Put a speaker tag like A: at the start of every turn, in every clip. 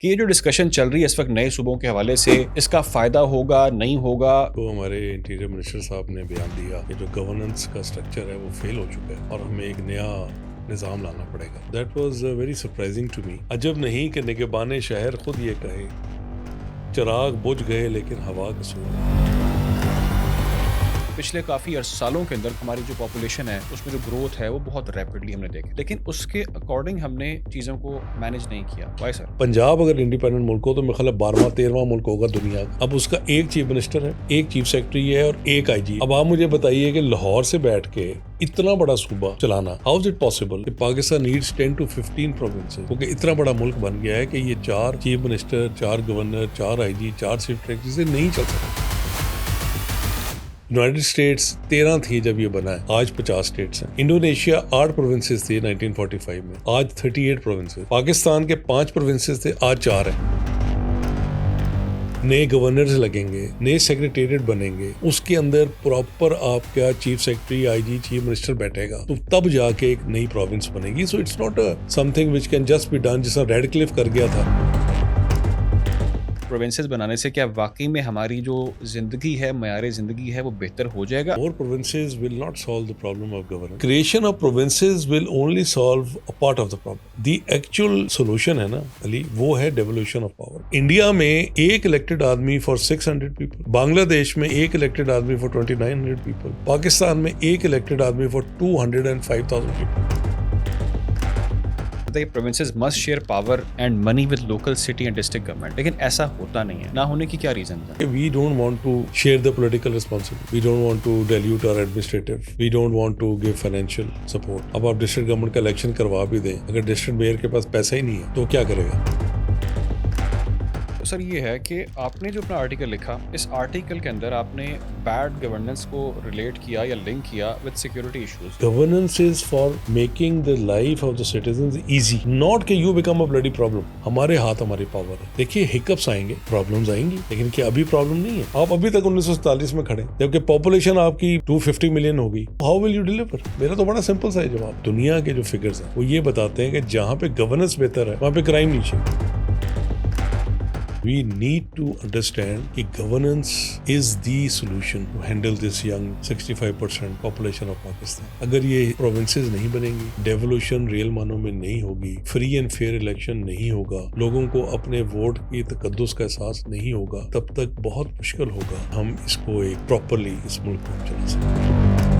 A: कि ये जो डिस्कशन चल रही है इस वक्त नए सूबों के हवाले से, इसका फ़ायदा होगा, नहीं होगा।
B: तो हमारे इंटीरियर मिनिस्टर साहब ने बयान दिया कि जो गवर्नेंस का स्ट्रक्चर है वो फेल हो चुका है और हमें एक नया निज़ाम लाना पड़ेगा। That was very surprising to me. अजब नहीं कि निगहबान शहर खुद ये कहे, चिराग बुझ गए लेकिन हवा कसूर।
A: पिछले काफ़ी सालों के अंदर हमारी जो पॉपुलेशन है, उसमें जो ग्रोथ है, वो बहुत रैपिडली हमने देखी। लेकिन उसके अकॉर्डिंग हमने चीज़ों को मैनेज नहीं किया। Why sir?
B: पंजाब अगर इंडिपेंडेंट मुल्क हो तो मेरे ख्याल 12वां 13वां मुल्क होगा दुनिया का। अब उसका एक चीफ मिनिस्टर है, एक चीफ सेक्रेटरी है और एक आईजी। अब आप मुझे बताइए कि लाहौर से बैठ के इतना बड़ा सूबा चलाना, how is it possible? Pakistan needs 10 to 15 provinces, क्योंकि इतना बड़ा मुल्क बन गया है कि ये 4 chief minister, 4 governor, 4 IG, 4 chief secretary से नहीं चल सकता। यूनाइटेड स्टेट्स 13 थी जब ये बना है, आज 50 स्टेट्स हैं। इंडोनेशिया 8 प्रोविंसेस थे 1945 में, आज 38 प्रोविंसेस। पाकिस्तान के 5 प्रोविंसेस थे, आज 4 हैं। नए गवर्नर्स लगेंगे, नए सेक्रेटेरिएट बनेंगे, उसके अंदर प्रॉपर आपका chief secretary, IG, chief minister बैठेगा, तो तब जाके एक नई प्रोविंस बनेगी। So it's not something which can just be done, जैसा रेडक्लिफ कर गया था।
A: प्रोविंसेस बनाने से क्या वाक़ई में हमारी जो ज़िंदगी है, मयार ज़िंदगी है, वो बेहतर हो जाएगा?
B: More provinces will not solve the problem of governance. Creation of provinces will only solve a part of the problem. The actual solution है ना अली, वो है devolution of power. इंडिया में एक इलेक्टेड आदमी for 600 people, बांग्लादेश में एक इलेक्टेड आदमी for 2900 people, पाकिस्तान में एक इलेक्टेड आदमी for 205,000 people.
A: बताइए, provinces must share power and money with local city and district government, लेकिन ऐसा होता नहीं है। ना होने की क्या रीजन है?
B: We don't want to share the political responsibility. We don't want to dilute our administrative. We don't want to give financial support. अब आप डिस्ट्रिक्ट गवर्नमेंट का इलेक्शन करवा भी दें, अगर डिस्ट्रिक्ट मेयर के पास पैसा ही नहीं है तो क्या करेगा?
A: तो सर ये है कि आपने जो अपना आर्टिकल लिखा, इस आर्टिकल के अंदर आपने बैड गवर्नेंस को रिलेट किया या लिंक किया with security issues.
B: Governance is for making the life of the citizens easy, not कि you become a bloody problem. हमारे हाथ हमारी पावर है। देखिए हिकअप्स आएंगे, प्रॉब्लम्स आएंगी, लेकिन क्या अभी प्रॉब्लम नहीं है? आप अभी तक 1947 में खड़े, जबकि पॉपुलेशन आपकी 250 मिलियन होगी। How will you deliver? मेरा तो बड़ा सिंपल सा है जवाब। दुनिया के जो फिगर्स हैं वो ये बताते हैं कि जहाँ पे गवर्नेंस बेहतर है वहाँ पे क्राइम नीचे। We need to understand कि governance is the solution to handle this young 65% population of Pakistan. अगर ये provinces नहीं बनेंगी, devolution रियल मानों में नहीं होगी, free and fair election नहीं होगा, लोगों को अपने वोट की तकद्दुस का एहसास नहीं होगा, तब तक बहुत मुश्किल होगा हम इसको एक प्रॉपरली इस मुल्क को चला सकें।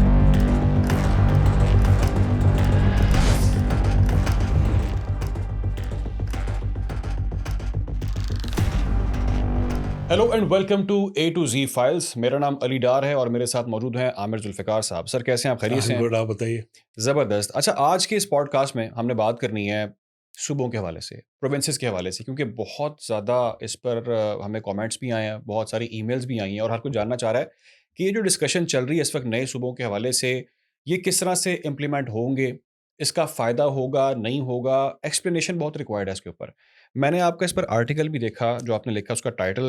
A: Hello and welcome to A to G files. मेरा नाम अली डार है और मेरे साथ मौजूद हैं आमिर जुल्फ़िकार साहब। सर कैसे हैं आप? खैरियत से हैं?
B: गुड, आप बताइए।
A: ज़बरदस्त। अच्छा, आज के इस पॉडकास्ट में हमने बात करनी है सूबों के हवाले से, प्रोविंसेस के हवाले से, क्योंकि बहुत ज़्यादा इस पर हमें कमेंट्स भी आए हैं, बहुत सारी ईमेल्स भी आई हैं और हर कोई जानना चाह रहा है कि ये जो डिस्कशन चल रही है इस वक्त नए सूबों के हवाले से, ये किस तरह से इम्प्लीमेंट होंगे, इसका फ़ायदा होगा, नहीं होगा, एक्सप्लेनेशन बहुत रिक्वायर्ड है इसके ऊपर। मैंने आपका इस पर आर्टिकल भी देखा जो आपने लिखा, उसका टाइटल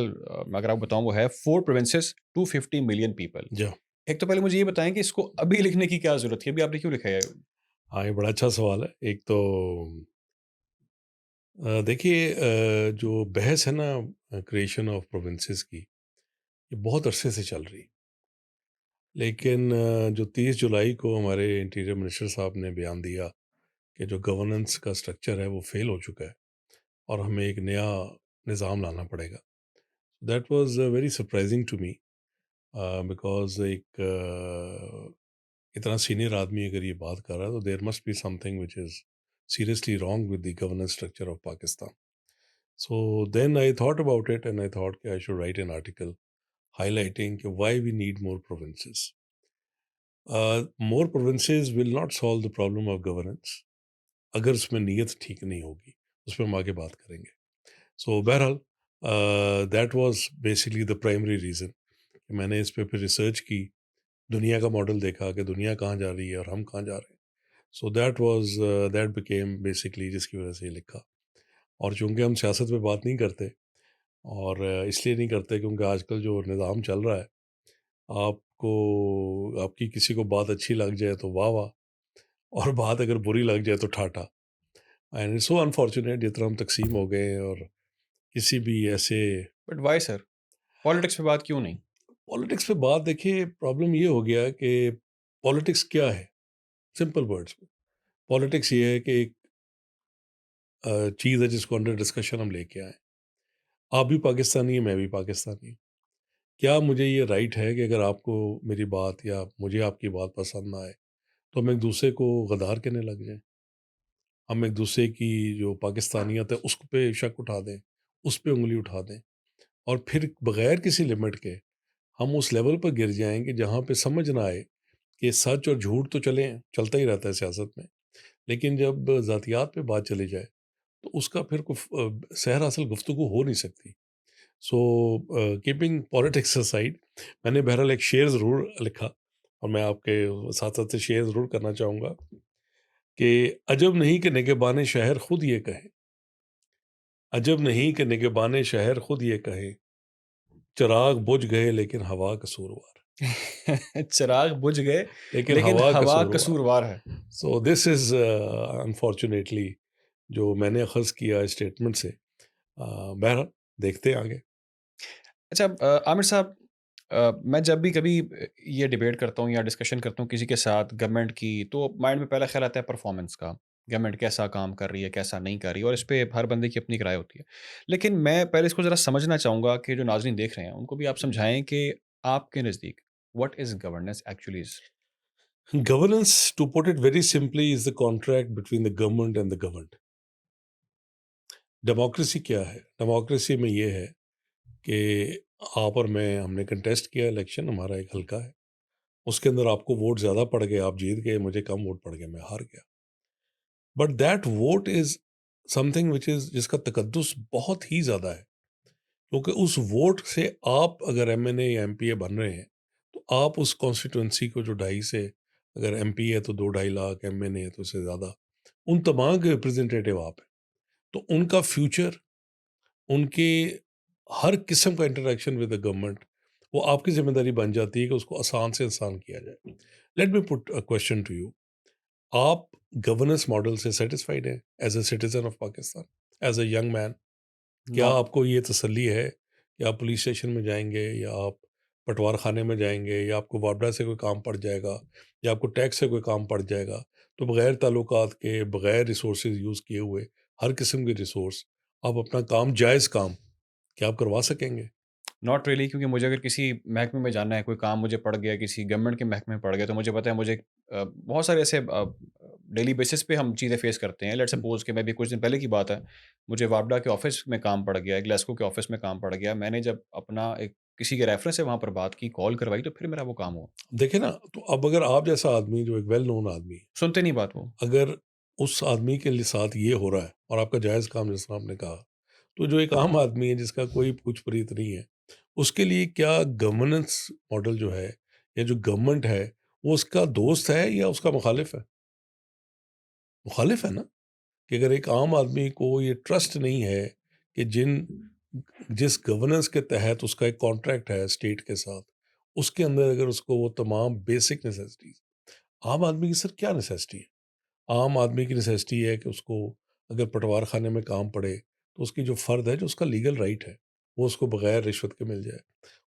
A: मैं अगर आपको बताऊँ वो है 4 प्रोविंसेस 250 मिलियन पीपल।
B: जो
A: एक तो पहले मुझे ये बताएँ कि इसको अभी लिखने की क्या ज़रूरत थी? अभी आपने क्यों लिखा है?
B: हाँ, ये बड़ा अच्छा सवाल है। एक तो देखिए, जो बहस है ना क्रिएशन ऑफ प्रोविंसेस की, ये बहुत अरसे से चल रही। लेकिन जो 30 जुलाई को हमारे इंटीरियर मिनिस्टर साहब ने बयान दिया कि जो गवर्नेंस का स्ट्रक्चर है वो फेल हो चुका है और हमें एक नया निज़ाम लाना पड़ेगा। That was very surprising to me, because एक इतना सीनियर आदमी अगर ये बात कर रहा है तो there must be something which is seriously wrong with the governance structure of Pakistan. So then I thought about it and I thought I should write an article highlighting why we need more provinces. More provinces will not solve the problem of governance अगर उसमें नीयत ठीक नहीं होगी। उस पर हम आगे बात करेंगे। सो बहरहाल that was basically the primary reason कि मैंने इस पे फिर रिसर्च की, दुनिया का मॉडल देखा कि दुनिया कहाँ जा रही है और हम कहाँ जा रहे हैं। सो दैट बिकेम बेसिकली जिसकी वजह से ये लिखा। और चूंकि हम सियासत पे बात नहीं करते और इसलिए नहीं करते क्योंकि आजकल जो निज़ाम चल रहा है, आपको आपकी किसी को बात अच्छी लग जाए तो वाह वाह, और बात अगर बुरी लग जाए तो ठाठा। एंड इट्स सो अनफॉर्चुनेट जिस तरह हम तकसीम हो गए हैं और किसी भी ऐसे
A: बट व्हाई सर? पॉलिटिक्स पे बात क्यों नहीं?
B: पॉलिटिक्स पे बात देखिए, प्रॉब्लम ये हो गया कि पॉलिटिक्स क्या है? सिंपल वर्ड्स में, पॉलिटिक्स ये है कि एक चीज़ है जिसको अंडर डिस्कशन हम लेके आए। आप भी पाकिस्तानी हैं, मैं भी पाकिस्तानी हूँ। क्या मुझे ये राइट है कि अगर आपको मेरी बात या मुझे आपकी बात पसंद ना आए, तो हम एक-दूसरे को गद्दार कहने लग जाएँ? हम एक-दूसरे की जो पाकिस्तानियत है, उस पे शक उठा दें, उस पे उँगली उठा दें और फिर बगैर किसी लिमिट के हम उस लेवल पर गिर जाएँ कि जहाँ पे समझ ना आए कि सच और झूठ तो चलता ही रहता है सियासत में। लेकिन जब ज़ातियात पे बात चली जाए, तो उसका फिर सहर असल गुफ्तगू हो नहीं सकती। सो कीपिंग पॉलिटिक्स असाइड, मैंने बहरहाल एक शेर ज़रूर लिखा और मैं आपके साथ-साथ से शेयर ज़रूर करना चाहूँगा कि अजब नहीं कि निगहबान शहर खुद ये कहें, अजब नहीं कि निगहबान शहर खुद ये कहें, चिराग बुझ गए लेकिन हवा कसूरवार,
A: चिराग बुझ गए,
B: लेकिन
A: लेकिन
B: हवा
A: हवा
B: कसूरवार।
A: कसूरवार है।
B: सो दिस इज़ अनफॉर्च्यूनेटली जो मैंने अख़ज़ किया स्टेटमेंट से। बहरहाल देखते हैं आगे।
A: अच्छा आमिर साहब, मैं जब भी कभी ये डिबेट करता हूँ या डिस्कशन करता हूँ किसी के साथ गवर्नमेंट की, तो माइंड में पहला ख़्याल आता है परफॉर्मेंस का। गवर्नमेंट कैसा काम कर रही है, कैसा नहीं कर रही है, और इस पे हर बंदे की अपनी एक राय होती है। लेकिन मैं पहले इसको ज़रा समझना चाहूँगा कि जो नाज़रीन देख रहे हैं, उनको भी आप समझाएँ कि आपके नज़दीक what is governance actually is?
B: Governance, to put it very simply, is the contract between the government and the governed. Democracy क्या है? डेमोक्रेसी में ये है कि आप और मैं हमने कंटेस्ट किया इलेक्शन, हमारा एक हल्का है। उसके अंदर आपको वोट ज़्यादा पड़ गए, आप जीत गए, मुझे कम वोट पड़ गए, मैं हार गया। But that vote is something which is जिसका तकद्दुस बहुत ही ज़्यादा है। क्योंकि उस वोट से आप अगर एमएनए या एमपीए बन रहे हैं, तो आप उस कॉन्स्टिट्यूएंसी को जो ढाई से अगर एमपी है तो 2-2.5 लाख, एमएनए है तो उससे ज़्यादा, उन तमाम के रिप्रेजेंटेटिव आप हैं। तो उनका फ्यूचर, उनके हर किस्म का इंटरेक्शन विद द गवर्नमेंट, वो आपकी ज़िम्मेदारी बन जाती है कि उसको आसान से आसान किया जाए। Let me put a question to you, आप गवर्नेंस मॉडल से सैटिस्फाइड हैं as a citizen of Pakistan, as a young man? क्या
A: नॉट
B: आपको ये तसल्ली है कि आप पुलिस स्टेशन में जाएँगे या आप पटवार खाने में जाएँगे या आपको वापडा से कोई काम पड़ जाएगा या आपको टैक्स से कोई काम पड़ जाएगा, तो बगैर ताल्लुकात के, बगैर रिसोर्सेज़ यूज़ किए हुए, हर किस्म के रिसोर्स, आप अपना काम, जायज़ काम, क्या आप करवा सकेंगे?
A: नॉट रियली, क्योंकि मुझे अगर किसी महकमे में जाना है, कोई काम मुझे पड़ गया, किसी गवर्नमेंट के महकमे में पड़ गया, तो मुझे पता है मुझे बहुत सारे ऐसे डेली बेसिस पे हम चीज़ें फेस करते हैं। लेट्स सपोज़ कि मैं भी कुछ दिन पहले की बात है, मुझे वापडा के ऑफ़िस में काम पड़ गया, ग्लासगो के ऑफ़िस में काम पड़ गया। मैंने जब अपना एक किसी के रेफ़रेंस से वहाँ पर बात की, कॉल करवाई, तो फिर मेरा वो काम हुआ।
B: देखें ना, तो अब अगर आप जैसा आदमी जो एक वेल नोन आदमी है,
A: सुनते नहीं बात वो।
B: अगर उस आदमी के लिए साथ ये हो रहा है और आपका जायज़ काम जिस तरह आपने कहा, तो जो एक आम आदमी है जिसका कोई पूछ-परीत नहीं है, उसके लिए क्या गवर्नेंस मॉडल जो है या जो गवर्नमेंट है, वो उसका दोस्त है या उसका मुखालिफ है? मुखालिफ है ना? कि अगर एक आम आदमी को ये ट्रस्ट नहीं है कि जिस गवर्नेंस के तहत उसका एक कॉन्ट्रैक्ट है स्टेट के साथ, उसके अंदर अगर उसको वो तमाम बेसिक नेसेसिटीज़, आम आदमी की सर क्या नेसेसिटी है? आम आदमी की नेसेसिटी है कि उसको अगर पटवार खाने में काम पड़े, तो उसकी जो फ़र्द है, जो उसका लीगल राइट है, वो उसको बगैर रिश्वत के मिल जाए।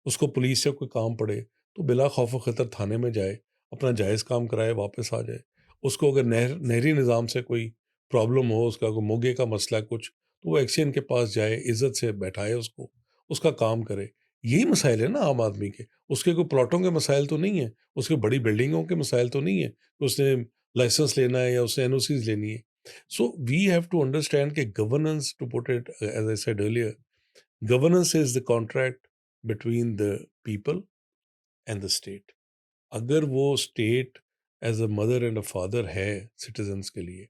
B: उसको पुलिस से कोई काम पड़े, तो बिला खौफ़ व ख़तर थाने में जाए, अपना जायज़ काम कराए, वापस आ जाए। उसको अगर नहरी निज़ाम से कोई प्रॉब्लम हो, उसका कोई मोगे का मसला है कुछ, तो वो एक्शियन के पास जाए, इज़्ज़त से बैठाए उसको, उसका काम करे। यही मसाइल है ना आम आदमी के। उसके कोई प्लॉटों के मसाइल तो नहीं है, उसके बड़ी बिल्डिंगों के मसाइल तो नहीं है, उसने लाइसेंस लेना है या उसे एनओसीज़ लेनी है। So we have to understand कि governance, to put it as I said earlier, governance is the contract between the people and the state. अगर वो state as a mother and a father है सिटीजन्स के लिए,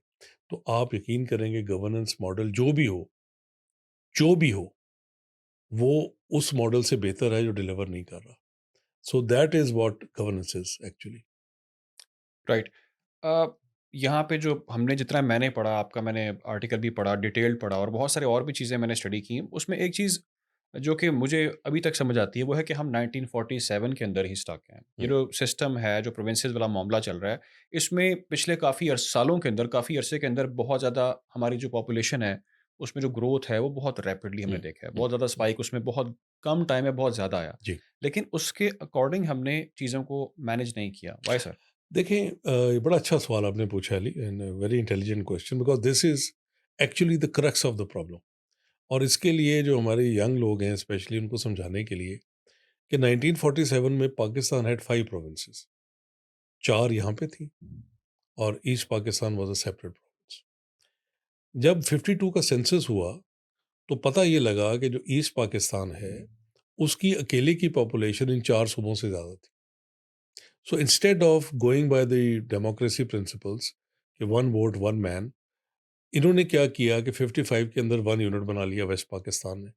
B: तो आप यकीन करेंगे गवर्नेंस मॉडल जो भी हो, वो उस मॉडल से बेहतर है जो डिलीवर नहीं कर रहा। So that is what governance is actually.
A: Right. Uh, यहाँ पे जो हमने जितना मैंने पढ़ा, आपका मैंने आर्टिकल भी पढ़ा, डिटेल्ड पढ़ा, और बहुत सारे और भी चीज़ें मैंने स्टडी की। उसमें एक चीज़ जो कि मुझे अभी तक समझ आती है, वो है कि हम 1947 के अंदर ही स्टक हैं। ये जो सिस्टम है, जो प्रोविंसेस वाला मामला चल रहा है, इसमें पिछले काफ़ी सालों के अंदर, काफ़ी अरसे के अंदर बहुत ज़्यादा हमारी जो पॉपुलेशन है, उसमें जो ग्रोथ है वो बहुत रैपिडली हमने
B: हुँ,
A: देखा है।
B: हुँ,
A: बहुत ज़्यादा
B: हुँ।
A: स्पाइक उसमें बहुत कम टाइम में बहुत ज़्यादा आया।
B: जी।
A: लेकिन उसके अकॉर्डिंग हमने चीज़ों को मैनेज नहीं किया। Why sir?
B: देखें ये बड़ा अच्छा सवाल आपने पूछा Ali and very intelligent question because this is actually the crux of the problem. और इसके लिए जो हमारे यंग लोग हैं स्पेशली उनको समझाने के लिए कि 1947 में पाकिस्तान हैड 5 प्रोविंसेस, 4 यहाँ पे थी और east Pakistan was a separate province. जब 52 का सेंसस हुआ तो पता ये लगा कि जो ईस्ट पाकिस्तान है, उसकी अकेले की पॉपुलेशन इन 4 सूबों से ज़्यादा थी। So instead of going by the democracy principles कि वन वोट वन मैन, इन्होंने क्या किया कि 55 के अंदर 1 यूनिट बना लिया वेस्ट पाकिस्तान ने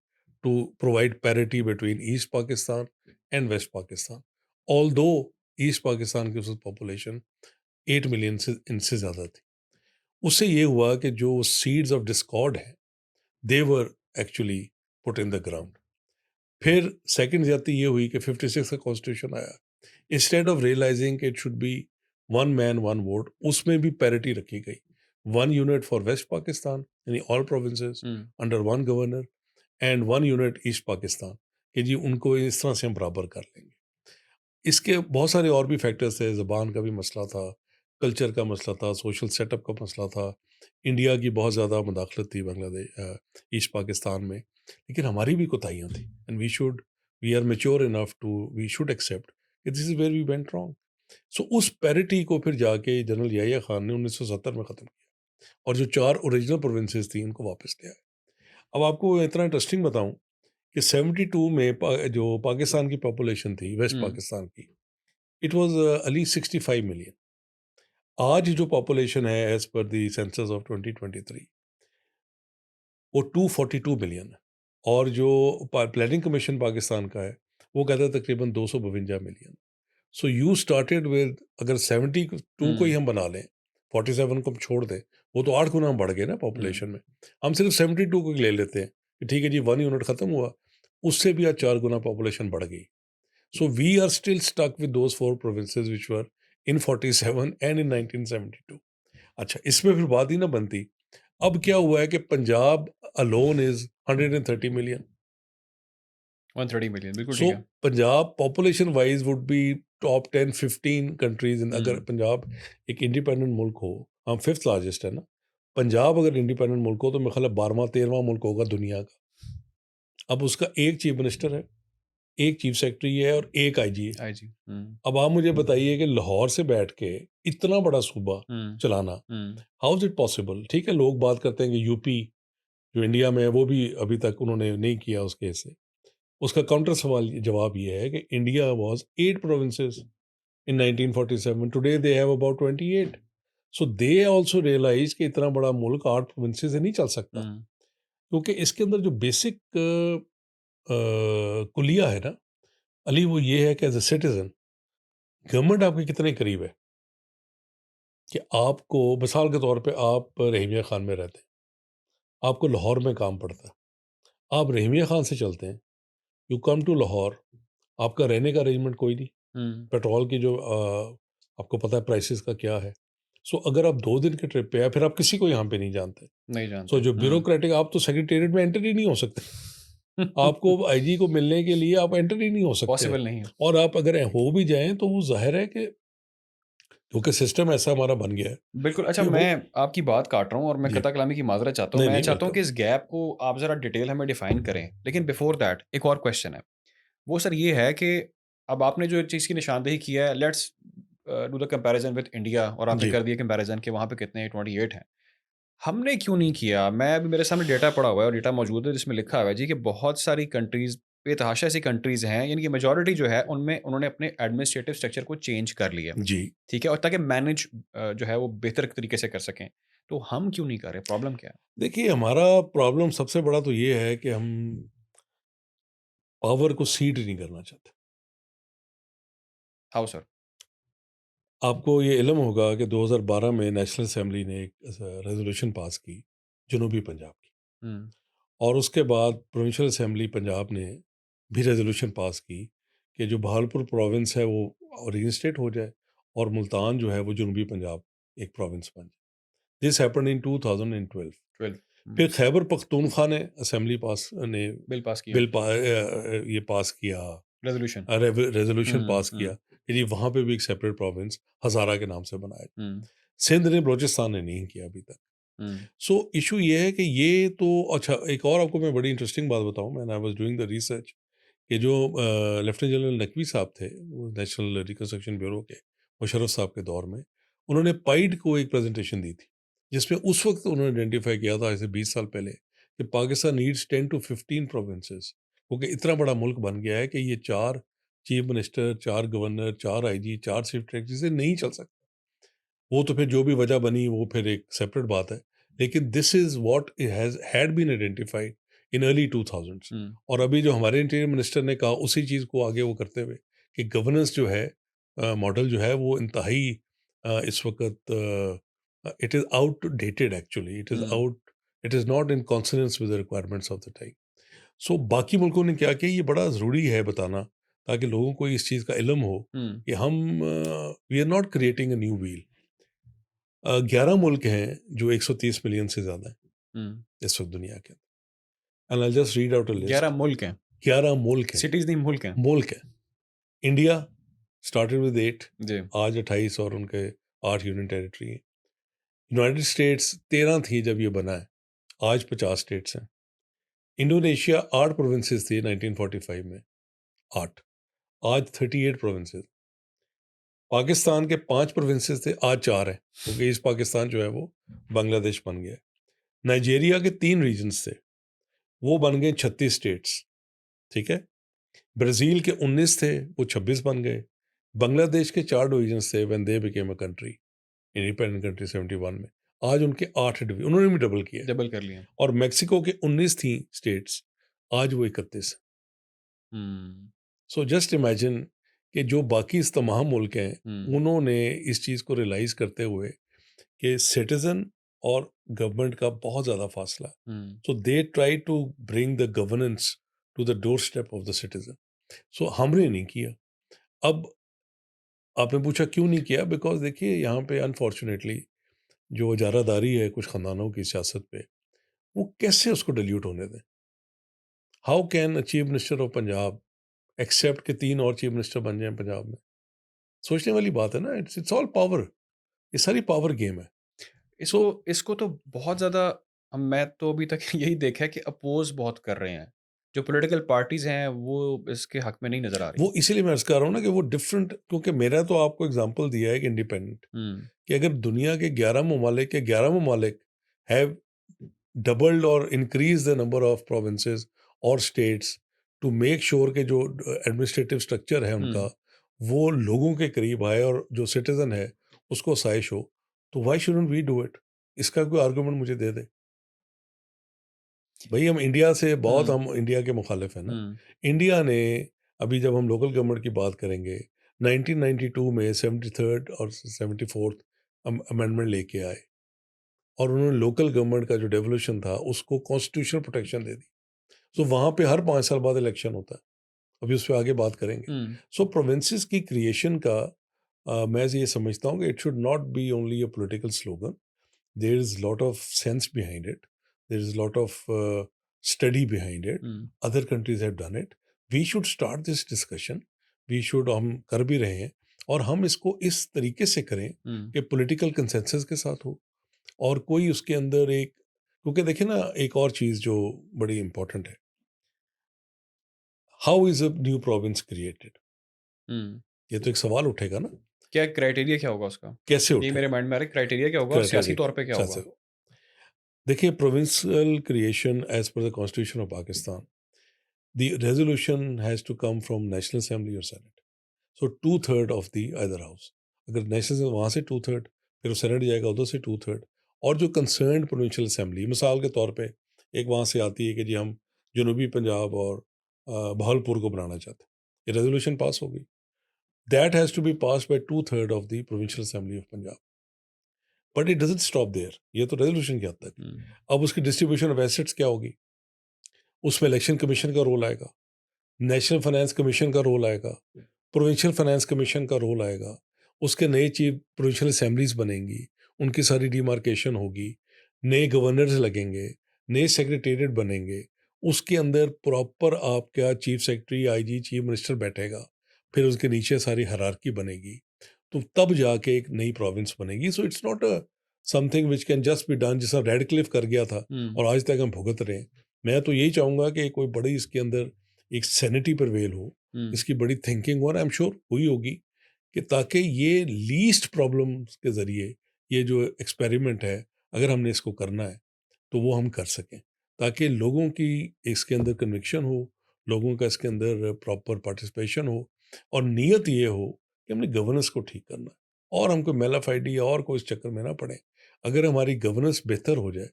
B: to provide parity between east Pakistan and west Pakistan. Although east Pakistan की पॉपुलेशन 8 मिलियन से इनसे ज़्यादा थी। उससे ये हुआ कि जो सीड्स ऑफ डिस्कॉर्ड हैं, they were actually put in the ground. फिर सेकंड ज्यादती ये हुई कि 56 का कॉन्स्टिट्यूशन आया। Instead of realising it should be one man one vote, उसमें भी पैरिटी रखी गई। 1 यूनिट फॉर वेस्ट पाकिस्तान यानी all provinces
A: hmm.
B: Under 1 governor and 1 unit east Pakistan कि जी उनको इस तरह से हम बराबर कर लेंगे। इसके बहुत सारे और भी फैक्टर्स थे, ज़बान का भी मसला था, कल्चर का मसला था, सोशल सेटअप का मसला था, इंडिया की बहुत ज़्यादा मुदाखलत थी ईस्ट पाकिस्तान में। लेकिन हमारी भी कोताहियाँ थी and we are mature enough to we should accept कि this is where we went wrong. So उस पैरिटी को फिर जाके जनरल याहिया खान ने 1970 में ख़त्म किया और जो 4 ओरिजिनल प्रोविंसेस थी, उनको वापस ले आए। अब आपको इतना इंटरेस्टिंग बताऊँ कि 72 में जो पाकिस्तान की पॉपुलेशन थी, वेस्ट
A: हुँ।
B: पाकिस्तान की, इट वाज़ अली 65 मिलियन। आज जो पॉपुलेशन है as per the census of 2023 वो 242 मिलियन है और जो प्लानिंग कमीशन पाकिस्तान का है, वो कहता है तकरीबन 252 million. So you started with अगर 72 को ही
A: हुँ,
B: हम बना लें, 47 को हम छोड़ दें, वो तो 8 गुना हम बढ़ गए ना
A: हुँ,
B: पॉपुलेशन में। हम सिर्फ 72 को ही ले लेते हैं कि ठीक है जी 1 यूनिट खत्म हुआ, उससे भी आज 4 गुना पॉपुलेशन बढ़ गई। So we are still stuck with those 4 provinces which were in 47 and in 1972. अच्छा, इसमें फिर बात ही ना बनती। अब क्या हुआ है कि Punjab alone is 130 million.
A: 130 million बिल्कुल
B: सो
A: ठीक है।
B: Punjab population wise would be top 10-15 countries in अगर
A: हुँ,
B: पंजाब एक इंडिपेंडेंट मुल्क हो, हम 5th लार्जेस्ट है ना। पंजाब अगर इंडिपेंडेंट मुल्क हो तो मेरे ख्याल है 12वां-13वां मुल्क होगा दुनिया का। अब उसका एक चीफ मिनिस्टर है, एक चीफ सेक्रेटरी है और एक आईजी है।
A: आईजी। हुँ,
B: अब आप मुझे बताइए कि लाहौर से बैठ के इतना बड़ा सूबा
A: हुँ,
B: चलाना,
A: हुँ,
B: हाउ इज़ इट पॉसिबल? ठीक है, लोग बात करते हैं कि यूपी जो इंडिया में है, वो भी अभी तक उन्होंने नहीं किया उस केस से। उसका काउंटर सवाल जवाब ये है कि India was 8 provinces in 1947, today they have about 28। So they also realise कि इतना बड़ा मुल्क 8 प्रोविंसेस से नहीं चल सकता।
A: हुँ,
B: क्योंकि इसके अंदर जो बेसिक कुलिया है ना, अली वो ये है कि एज़ अ सिटिज़न गवर्नमेंट आपके कितने करीब है कि आपको मिसाल के तौर पे आप रहीमिया खान में रहते हैं, आपको लाहौर में काम पड़ता है, आप रहीमिया खान से चलते हैं, यू कम टू लाहौर, आपका रहने का अरेंजमेंट कोई नहीं,
A: हुँ,
B: पेट्रोल की जो आपको पता है प्राइसेस का क्या है। सो अगर आप 2 दिन के ट्रिप पे या फिर आप किसी को यहाँ पे नहीं जानते,
A: नहीं
B: सो
A: जानते।
B: जो
A: हुँ।
B: ब्यूरोक्रेटिक आप तो सेक्रेटेरिएट में एंटर ही नहीं हो सकते। आपको आईजी को मिलने के लिए आप एंटर ही नहीं हो सकते हैं
A: पॉसिबल नहीं है।
B: और आप अगर हो भी जाएँ तो वो ज़ाहिर है कि क्योंकि सिस्टम ऐसा हमारा बन गया है
A: बिल्कुल, अच्छा
B: कि वो
A: मैं आपकी बात काट रहा हूँ और मैं
B: जी।
A: कता कलामी की माज़रत चाहता हूँ।
B: नहीं,
A: मैं
B: नहीं,
A: चाहता हूँ कि
B: वेलकम।
A: इस गैप को आप ज़रा डिटेल हमें डिफ़ाइन करें। लेकिन बिफ़ोर दैट एक और क्वेश्चन है। वो सर ये है कि अब आपने जो चीज़ की निशानदेही की है, let's do the comparison with India और आपने
B: जी,
A: कर दिया कंपैरिज़न कि वहाँ पे कितने 28 हैं। हमने क्यों नहीं किया? मैं अभी मेरे सामने डेटा पड़ा हुआ है और डेटा मौजूद है जिसमें लिखा हुआ है जी कि बहुत सारी कंट्रीज़ बेतहाशा ऐसी कंट्रीज़ हैं, यानी कि मेजॉरिटी जो है उनमें उन्होंने अपने एडमिनिस्ट्रेटिव स्ट्रक्चर को चेंज कर लिया।
B: जी।
A: ठीक है? और ताकि मैनेज जो है वो बेहतर तरीके से कर सकें। तो हम क्यों नहीं कर रहे? प्रॉब्लम क्या है?
B: देखिए, हमारा प्रॉब्लम सबसे बड़ा तो ये है कि हम पावर को सीड नहीं करना चाहते।
A: How sir?
B: आपको ये इल्म होगा कि 2012 में नेशनल असेंबली ने एक रेज़ोल्यूशन पास की, जनूबी पंजाब की
A: हुँ,
B: और उसके बाद प्रोविंशियल असेंबली पंजाब ने भी रेज़ोल्यूशन पास की कि जो बहावलपुर प्रोविंस है वो रीइंस्टेट हो जाए और मुल्तान जो है वो जनूबी पंजाब एक प्रोविंस बन जाए। This happened in 2012।
A: 12
B: फिर खैबर पख्तूनख्वा ने असेंबली पास ने
A: बिल पास किया,
B: ये पास किया,
A: रेज़ोल्यूशन।
B: रेजोल्यूशन पास किया
A: हुँ।
B: कि जी वहाँ पे भी एक सेपरेट प्रोविंस हज़ारा के नाम से बनाया जाए।
A: हुँ,
B: सिंध ने बलूचिस्तान ने नहीं किया अभी तक।
A: हुँ,
B: सो इशू ये है कि ये तो अच्छा, एक और आपको मैं बड़ी इंटरेस्टिंग बात बताऊँ, man I was doing the research कि जो लेफ्टिनेंट जनरल नकवी साहब थे, वो नेशनल रिकंस्ट्रक्शन ब्यूरो के मुशर्रफ साहब के दौर में, उन्होंने पाइड को एक प्रेजेंटेशन दी थी, जिसमें उस वक्त उन्होंने आइडेंटिफाई किया था, ऐसे 20 साल पहले, कि पाकिस्तान नीड्स 10 टू 15 प्रोविंसेस, क्योंकि इतना बड़ा मुल्क बन गया है कि ये 4 chief minister, 4 governor, 4 IG, 4 chief secretary से नहीं चल सकता। वो तो फिर जो भी वजह बनी वो फिर एक सेपरेट बात है। लेकिन this is what has had been identified in early 2000s।
A: हुँ,
B: और अभी जो हमारे इंटीरियर मिनिस्टर ने कहा, उसी चीज़ को आगे वो करते हुए कि गवर्नेंस जो है, मॉडल जो है वो इंतहाई इस वक़्त it is outdated actually,
A: hmm,
B: it is not in consonance with the requirements of the time. So बाकी मुल्कों ने क्या किया, ये बड़ा ज़रूरी है बताना, ताकि लोगों को इस चीज़ का इल्म हो
A: हुँ,
B: कि हम we are not creating a new wheel. 11 मुल्क हैं जो 130 मिलियन से ज़्यादा हैं
A: हुँ।
B: इस वक़्त दुनिया के अंदर। And I will just read out a
A: 11
B: list.
A: मुल्क हैं,
B: 11 मुल्क हैं,
A: सिटीज़ नहीं मुल्क हैं।
B: मुल्क हैं। इंडिया स्टार्टेड विद 8,
A: जी,
B: आज 28 और उनके 8 यूनियन टेरिटरी हैं। यूनाइटेड स्टेट्स 13 थी जब ये बना है, आज 50 स्टेट्स हैं। इंडोनेशिया 8 प्रोविंसेस थी 1945 में, 8, आज 38 प्रोविंसेस। पाकिस्तान के 5 प्रोविंसेस थे, आज 4 हैं, क्योंकि ईस्ट पाकिस्तान जो है वो बांग्लादेश बन गया है। नाइजीरिया के 3 रीजन्स थे, वो बन गए 36 स्टेट्स, ठीक है? ब्राज़ील के 19 थे, वो 26 बन गए। बांग्लादेश के 4 डिवीजन्स थे when they became a country, independent country 71 में। आज उनके 8 उन्होंने भी डबल किया है।
A: डबल कर लिए।
B: और मेक्सिको के 19 थी स्टेट्स, आज वो 31 हैं।
A: हुँ,
B: सो जस्ट इमेजिन कि जो बाकी इस तमाम मुल्क हैं,
A: हुँ,
B: उन्होंने इस चीज़ को रियलाइज़ करते हुए कि सिटीज़न और गवर्नमेंट का बहुत ज़्यादा फासला है।
A: Hmm,
B: so they try to bring the governance to the doorstep of the citizen. So हमने नहीं किया। अब आपने पूछा क्यों नहीं किया? बिकॉज़ देखिए यहाँ पे अनफॉर्च्युनेटली जो इजारादारी है कुछ ख़ानदानों की सियासत पे, वो कैसे उसको डिल्यूट होने दें? How can a chief minister of Punjab accept कि 3 और चीफ मिनिस्टर बन जाएँ पंजाब में? सोचने वाली बात है ना, इट्स इट्स ऑल पावर, ये सारी पावर गेम है। सो
A: इसको इसको तो बहुत ज़्यादा मैं तो अभी तक यही देखा है कि अपोज़ बहुत कर रहे हैं। जो पॉलिटिकल पार्टीज़ हैं, वो इसके हक़ में नहीं नज़र आ रही।
B: वो इसीलिए मैं अर्ज़ कर रहा हूँ ना कि वो डिफरेंट, क्योंकि मेरा तो आपको एग्ज़ाम्पल दिया है कि इंडिपेंडेंट,
A: हुँ,
B: कि अगर दुनिया के 11 ममालिक के 11 ममालिक हैव डबल्ड और increase the number of provinces और स्टेट्स टू मेक श्योर कि जो एडमिनिस्ट्रेटिव स्ट्रक्चर है उनका,
A: हुँ।
B: वो लोगों के करीब आए और जो सिटीज़न है उसको आसाइश हो, तो why shouldn't we do it? इसका कोई आर्गुमेंट मुझे दे दे। भई हम इंडिया से बहुत,
A: हुँ,
B: हम इंडिया के मुखालिफ हैं ना।
A: हुँ,
B: इंडिया ने अभी जब हम लोकल गवर्नमेंट की बात करेंगे, 1992 में 73rd और 74th अमेंडमेंट लेके आए और उन्होंने लोकल गवर्नमेंट का जो डेवोल्यूशन था उसको कॉन्स्टिट्यूशनल प्रोटेक्शन दे दी। सो वहाँ पे हर 5 साल बाद इलेक्शन होता है। अभी उस पे आगे बात करेंगे।
A: हुँ,
B: सो प्रोविंसेस की क्रिएशन का मैं ये समझता हूँ कि it should not be only a political slogan. there is a lot of sense behind it. There is a lot of study behind it.
A: Hmm,
B: Other countries have done it. We should start this discussion. We should, हम कर भी रहे हैं और हम इसको इस तरीके से करें
A: हुँ,
B: कि पॉलिटिकल कंसेंसस के साथ हो और कोई उसके अंदर एक, क्योंकि देखिए ना एक और चीज़ जो बड़ी इंपॉर्टेंट है, how is a new province created?
A: Hmm.
B: ये तो एक सवाल उठेगा ना,
A: क्या क्राइटेरिया क्या होगा उसका?
B: कैसे
A: ये मेरे
B: उठेगा
A: माइंड में आ रहा है क्राइटेरिया क्या होगा और सियासी
B: क्राइटेरिया
A: तौर
B: क्या?
A: पे क्या होगा?
B: देखिए provincial creation as per the constitution of Pakistan, the resolution has to come from National Assembly or Senate. So two third of the either house. अगर नेशनल से वहाँ से टू थर्ड, फिर वो सेनेट जाएगा उधर से टू थर्ड, और जो कंसर्न प्रोविंशियल असेंबली मिसाल के तौर पे एक वहाँ से आती है कि जी हम जनूबी पंजाब और बहावलपुर को बनाना चाहते हैं, ये रेजोल्यूशन पास होगी, that has to be pass by two third of the provincial assembly of Punjab. But it doesn't stop there, ये तो रेजोल्यूशन की हद तक है।
A: हुँ,
B: अब उसकी डिस्ट्रीब्यूशन ऑफ एसेट्स क्या होगी, उसमें इलेक्शन कमीशन का रोल आएगा, नेशनल फाइनेंस कमीशन का रोल आएगा, प्रोविंशियल फाइनेंस कमीशन का रोल आएगा, उसके नए चीफ प्रोविंशियल असेंबलीज बनेंगी, उनकी सारी डिमार्केशन होगी, नए गवर्नर्स लगेंगे, नए सेक्रेटेरिएट बनेंगे, उसके अंदर प्रॉपर आपका chief secretary, IG, chief minister बैठेगा, फिर उसके नीचे सारी हायरार्की बनेगी, तो तब जाके एक नई प्रोविंस बनेगी। So it's not a something which can just be done, जैसा रेडक्लिफ कर गया था
A: हुँ,
B: और आज तक हम भुगत रहे हैं। मैं तो यही चाहूँगा कि कोई बड़ी इसके अंदर एक सैनिटी प्रिवेल हो,
A: हुँ।
B: इसकी बड़ी थिंकिंग हो, और आई एम श्योर हुई होगी, कि ताकि ये लीस्ट प्रॉब्लम्स के ज़रिए ये जो एक्सपेरिमेंट है, अगर हमने इसको करना है, तो वो हम कर सकें, ताकि लोगों की इसके अंदर कन्विक्शन हो, लोगों का इसके अंदर प्रॉपर पार्टिसिपेशन हो, और नीयत ये हो कि हमने गवर्नेंस को ठीक करना है, और हमको मेलाफाइडी और कोई इस चक्कर में ना पड़े। अगर हमारी गवर्नेंस बेहतर हो जाए,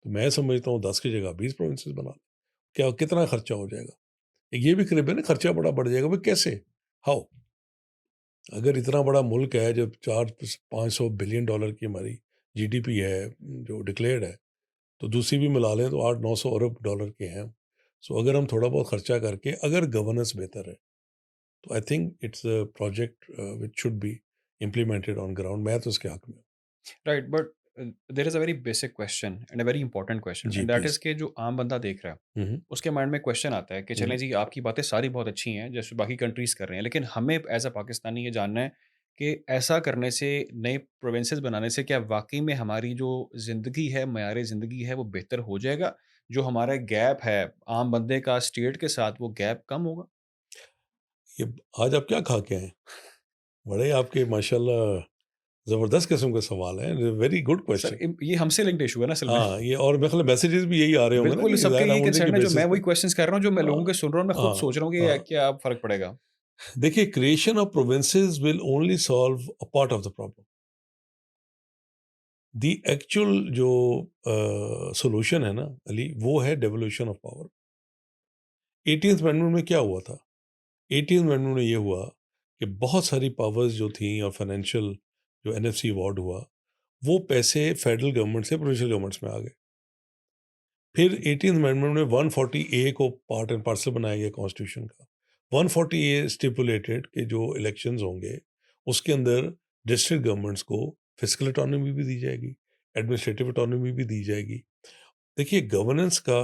B: तो मैं समझता हूँ 10 की जगह 20 प्रोविंसेस बना लें। क्या कितना खर्चा हो जाएगा? ये भी करीब है ना, खर्चा बड़ा बढ़ जाएगा। भाई कैसे? हाउ? अगर इतना बड़ा मुल्क है, जब 400-500 बिलियन डॉलर की हमारी जीडीपी है, जो डिक्लेयर्ड है, तो दूसरी भी मिला लें तो 800-900 अरब डॉलर के हैं हम। सो अगर हम थोड़ा बहुत खर्चा करके अगर गवर्नेंस बेहतर है, तो I think it's a project which should be implemented on ground. मैं तो इसके हक में हूँ।
A: Right, but there is a very basic question and a very important question
B: जी,
A: एंड दैट
B: प्लीज़।
A: इज़ कि जो आम बंदा देख रहा है,
B: हुँ, हुँ।
A: उसके माइंड में क्वेश्चन आता है कि
B: हुँ,
A: चलें जी, आपकी बातें सारी बहुत अच्छी हैं, जैसे बाकी कंट्रीज़ कर रहे हैं, लेकिन हमें एज़ अ पाकिस्तानी ये जानना है कि ऐसा करने से, नए प्रोविंसेस बनाने से क्या वाक़ई में हमारी जो ज़िंदगी है, मयार ज़िंदगी है, वो बेहतर हो जाएगा? जो हमारा गैप है आम बंदे का स्टेट के साथ, वो गैप कम होगा?
B: ये आज आप क्या खा के आए? बड़े आपके माशाल्लाह ज़बरदस्त किस्म के सवाल हैं। Very good
A: sir,
B: question.
A: ये हमसे लिंक्ड इश्यू है ना असल में।
B: हाँ, ये और मेरे ख्याल मैसेजेस भी यही आ रहे होंगे ना,
A: बिल्कुल,
B: कि
A: सबके
B: ज़ाहिर है
A: यही
B: उन्हीं के
A: कंसर्न है, जो मैं
B: बेसिस पे।
A: वही क्वेश्चंस कर रहा हूँ, जो मैं लोगों
B: हाँ,
A: के सुन रहा हूँ, मैं खुद
B: हाँ,
A: सोच रहा हूँ कि
B: हाँ।
A: क्या फ़र्क पड़ेगा?
B: देखिए, creation of provinces will only solve a part of the problem. The actual जो सॉल्यूशन है ना अली, वो है devolution of power. 18th amendment में क्या हुआ था? 18th अमेंडमेंट में ये हुआ कि बहुत सारी पावर्स जो थी, और फाइनेंशियल जो एनएफसी अवार्ड हुआ, वो पैसे फेडरल गवर्नमेंट से प्रोविंशियल गवर्नमेंट्स में आ गए। फिर 18th अमेंडमेंट में 140 ए को पार्ट एंड पार्सल बनाया गया कॉन्स्टिट्यूशन का। 140 ए स्टिपुलेटेड कि जो इलेक्शंस होंगे, उसके अंदर डिस्ट्रिक्ट गवर्नमेंट्स को फिस्कल ऑटोनॉमी भी दी जाएगी, एडमिनिस्ट्रेटिव ऑटोनॉमी भी दी जाएगी। देखिए, गवर्नेंस का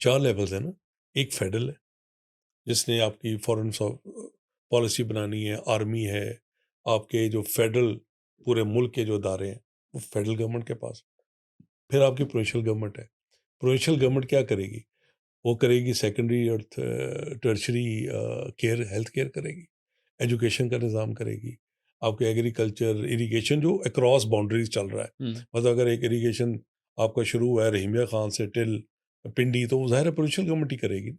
B: 4 लेवल्स है ना। एक फेडरल है, जिसने आपकी फॉरेन पॉलिसी बनानी है, आर्मी है, आपके जो फेडरल पूरे मुल्क के जो अदारे हैं, वो फेडरल गवर्नमेंट के पास। फिर आपकी प्रोविंशियल गवर्नमेंट है। प्रोविंशियल गवर्नमेंट क्या करेगी? वो करेगी सेकेंडरी और टर्शरी केयर, हेल्थ केयर करेगी, एजुकेशन का निज़ाम करेगी, आपके एग्रीकल्चर, इरिगेशन जो अक्रॉस बाउंड्रीज चल रहा है।
A: हुँ,
B: मतलब अगर एक इरिगेशन आपका शुरू हुआ है रहीमिया खान से टिल पिंडी, तो वो ज़ाहिर है प्रोविंशियल गवर्नमेंट ही करेगी।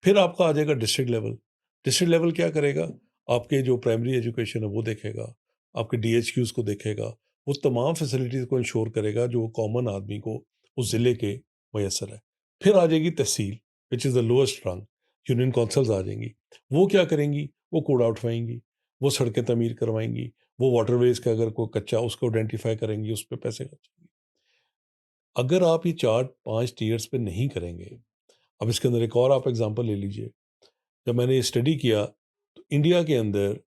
B: फिर आपका आ जाएगा डिस्ट्रिक्ट लेवल। डिस्ट्रिक्ट लेवल क्या करेगा? आपके जो प्राइमरी एजुकेशन है वो देखेगा, आपके डीएचक्यूज़ को देखेगा, वो तमाम फैसिलिटीज़ को इंश्योर करेगा जो कॉमन आदमी को उस ज़िले के मुयस्सर है। फिर आ जाएगी तहसील, व्हिच इज़ द लोएस्ट रंग, यूनियन काउंसिल्स आ जाएंगी। वो क्या करेंगी? वो कूड़ा उठवाएँगी, वो सड़कें तमीर करवाएँगी, वो वाटरवेज़ का अगर कोई कच्चा उसको आइडेंटिफ़ाई करेंगी, उस पे पैसे खर्चेंगी। अगर आप ये 4-5 टियर्स पे नहीं करेंगे, अब इसके अंदर एक और आप एग्ज़ाम्पल ले लीजिए। जब मैंने ये स्टडी किया, तो इंडिया के अंदर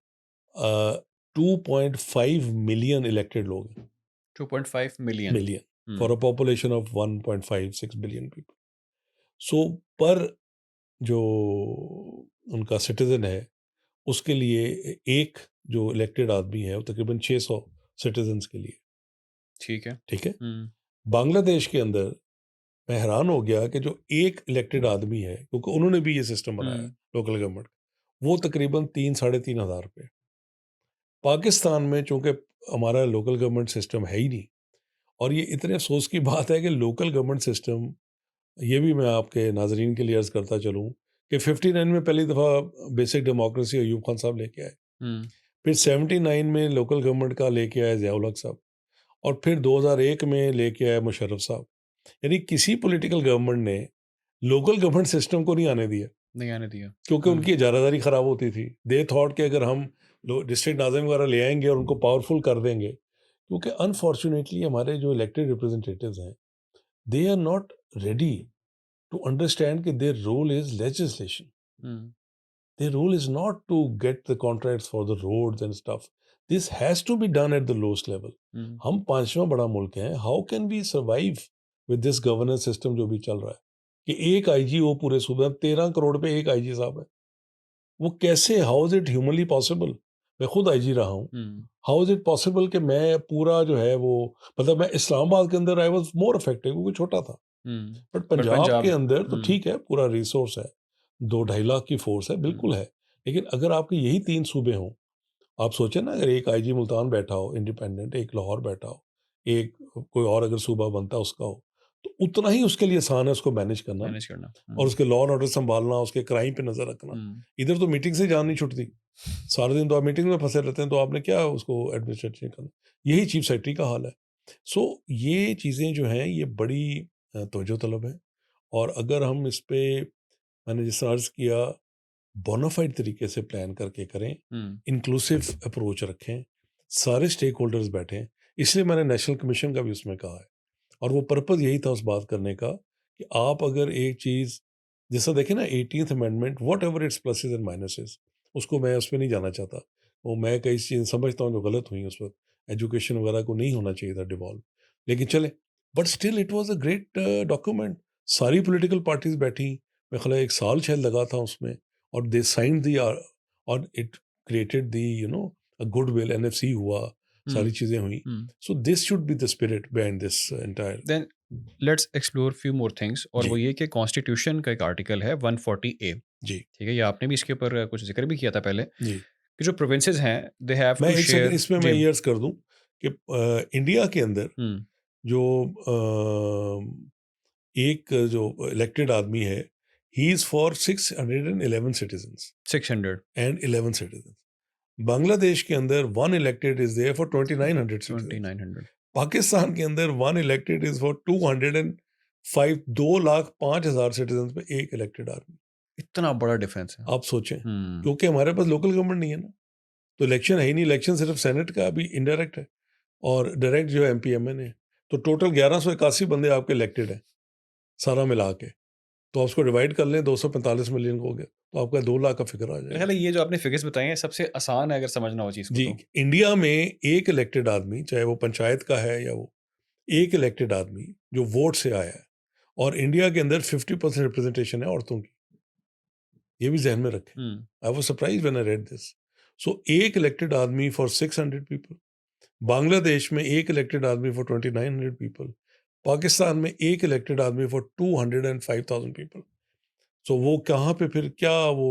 B: 2.5 मिलियन इलेक्टेड लोग हैं।
A: 2.5 million.
B: Million
A: hmm,
B: for a population of 1.56 billion people. So पर जो उनका सिटीजन है, उसके लिए एक जो इलेक्टेड आदमी है, वो तकरीबन 600 सिटीजन्स के लिए।
A: ठीक है।
B: ठीक है?
A: हुँ,
B: बांग्लादेश के अंदर मैं हैरान हो गया कि जो एक इलेक्टेड आदमी है, क्योंकि उन्होंने भी ये सिस्टम बनाया है
A: हुँ,
B: लोकल गवर्नमेंट, वो तकरीबन 3 साढ़े 3 हज़ार पे। पाकिस्तान में चूँकि हमारा लोकल गवर्नमेंट सिस्टम है ही नहीं, और ये इतने अफ़सोस की बात है कि लोकल गवर्नमेंट सिस्टम, ये भी मैं आपके नाज़रीन के लिए अर्ज़ करता चलूँ, कि 59 में पहली दफ़ा बेसिक डेमोक्रेसी अयूब खान साहब लेके आए।
A: हुँ,
B: फिर 79 में लोकल गवर्नमेंट का लेके आए ज़िया-उल हक साहब, और फिर 2001 में लेके आए मुशर्रफ साहब। यानी किसी पॉलिटिकल गवर्नमेंट ने लोकल गवर्नमेंट सिस्टम को नहीं आने दिया,
A: नहीं आने दिया।
B: क्योंकि
A: हुँ,
B: उनकी इजारादारी ख़राब होती थी। दे थॉट कि अगर हम डिस्ट्रिक्ट नाज़िम वगैरह ले आएँगे और उनको पावरफुल कर देंगे, क्योंकि अनफॉर्चुनेटली हमारे जो इलेक्टेड रिप्रेजेंटेटिव्स हैं, they are not ready to understand कि their role is legislation.
A: Hmm,
B: Their role is not to get the contracts for the roads and stuff. This has to be done at the lowest level.
A: हुँ,
B: हम पांचवा बड़ा मुल्क हैं. How can we survive? With this governance system जो भी चल रहा है, कि एक आईजी हो पूरे सूबे में, 13 करोड़ पे एक आईजी साहब है। वो कैसे, how is it humanly possible? मैं खुद आईजी रहा हूँ।
A: हुँ,
B: हाउ इज इट पॉसिबल कि मैं पूरा जो है वो, मतलब मैं इस्लामाबाद के अंदर आई वाज मोर इफेक्टिव क्योंकि छोटा था,
A: हुँ।
B: बट
A: बट
B: पंजाब के
A: पंजाब
B: अंदर तो
A: हुँ,
B: ठीक है, पूरा रिसोर्स है, 2-2.5 लाख की फोर्स है,
A: हुँ,
B: बिल्कुल है। लेकिन अगर आपके यही 3 सूबे हों, आप सोचें ना, अगर एक आईजी मुल्तान बैठा हो इंडिपेंडेंट, एक लाहौर बैठा हो, एक कोई और अगर सूबा बनता उसका हो, तो उतना ही उसके लिए आसान है उसको मैनेज करना ना,
A: मैनेज करना।
B: और
A: हुँ,
B: उसके लॉ एंड ऑर्डर संभालना, उसके क्राइम पे नज़र रखना।
A: हुँ,
B: इधर तो मीटिंग से जान नहीं छूटती, सारे दिन तो आप मीटिंग में फंसे रहते हैं, तो आपने क्या उसको एडमिनिस्ट्रेशन करना। यही चीफ सेक्रेटरी का हाल है। सो ये चीज़ें जो हैं ये बड़ी तवज्जो तलब है, और अगर हम इस पे, मैंने जिस तरह अर्ज़ किया, बोनाफाइड तरीके से प्लान करके करें,
A: हुँ,
B: इंक्लूसिव अप्रोच रखें, सारे स्टेक होल्डर्स बैठें, इसलिए मैंने नेशनल कमीशन का भी उसमें कहा है। और वो पर्पज़ यही था उस बात करने का, कि आप अगर एक चीज़, जैसा देखें ना 18th amendment, whatever it's pluses and minuses, उसको मैं उस पे नहीं जाना चाहता। वो मैं कई चीज़ें समझता हूँ जो गलत हुई उस वक़्त, एजुकेशन वगैरह को नहीं होना चाहिए था डिवॉल्व, लेकिन चले, but still it was a great document. सारी पॉलिटिकल पार्टीज़ बैठी, मेरे ख़्याल है 1 साल शायद लगा था उसमें, और दे साइन्ड द और it created the a goodwill, NFC हुआ,
A: हुँ,
B: सारी चीज़ें हुई।
A: Hmm.
B: So this should be the spirit behind this entire.
A: Then let's explore few more things और वो
B: जी,
A: ये कि कॉन्स्टिट्यूशन का एक आर्टिकल है 140 ए,
B: जी,
A: ठीक है? ये आपने भी इसके ऊपर कुछ ज़िक्र भी किया था पहले
B: जी।
A: कि जो प्रोविंसेस हैं दे हैव
B: मैं
A: टू
B: 1 सेकंड
A: शेयर
B: इसमें मैं
A: जी।
B: ये अर्ज़ कर दूँ कि इंडिया के अंदर
A: हुँ,
B: जो एक जो इलेक्टेड आदमी है, he is for 611 citizens
A: 600
B: and 11 citizens. Bangladesh के अंदर 1 elected is there for 2900 citizens.
A: 2900
B: Pakistan के अंदर 1 इलेक्टेड इज़ फॉर 205, 2,05,000 सिटिज़न्स पे 1 इलेक्टेड आदमी।
A: इतना बड़ा डिफरेंस है।
B: आप सोचें,
A: हुँ,
B: क्योंकि हमारे पास लोकल गवर्नमेंट नहीं है ना, तो इलेक्शन है ही नहीं, इलेक्शन सिर्फ सेनेट का अभी इनडायरेक्ट है, और डायरेक्ट जो एमपी एमएन है। तो टोटल 1181 बंदे आपके इलेक्टेड हैं, सारा मिला के। तो आप उसको डिवाइड कर लें, 245 मिलियन को हो गया, तो आपका 2 लाख का फिगर आ
A: मेरा
B: जाएगा।
A: ख्याल है ये जो आपने फिगर्स बताए हैं सबसे आसान है अगर समझना हो चीज़ को
B: जी,
A: तो।
B: इंडिया में एक इलेक्टेड आदमी, चाहे वो पंचायत का है या वो, एक इलेक्टेड आदमी जो वोट से आया है, और इंडिया के अंदर 50% रिप्रेजेंटेशन है औरतों की। ये भी ज़हन में रखें।
A: Hmm,
B: I was surprised when I read this. So एक इलेक्टेड आदमी फॉर 600 पीपल। बांग्लादेश में एक इलेक्टेड आदमी फॉर 2900 पीपल। पाकिस्तान में एक इलेक्टेड आदमी फॉर 205,000 पीपल। सो वो कहाँ पे फिर क्या वो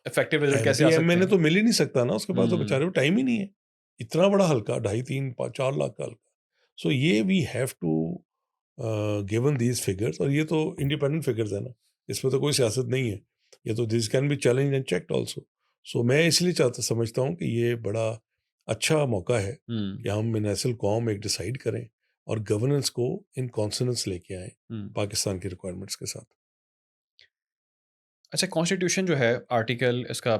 A: इफेक्टिव रिजल्ट कैसे
B: एमपी
A: आ सकते
B: एमएनए
A: हैं?
B: तो मिल ही नहीं सकता ना, उसके पास तो
A: हुँ,
B: बेचारे को टाइम ही नहीं है। इतना बड़ा हल्का, ढाई 3 4 लाख का हल्का। सो ये we have to given these figures, और ये तो इंडिपेंडेंट फिगर्स है ना, इसमें तो कोई सियासत नहीं है। ये तो this can be challenge and checked also. So मैं इसलिए चाहता समझता हूँ कि ये बड़ा अच्छा मौका है
A: हुँ,
B: कि हम मिनासिल कौम एक डिसाइड करें, और गवर्नेंस को इन कॉन्सोनेंस लेके आएँ
A: हुँ।
B: पाकिस्तान की रिक्वायरमेंट्स के साथ।
A: अच्छा कॉन्स्टिट्यूशन जो है आर्टिकल इसका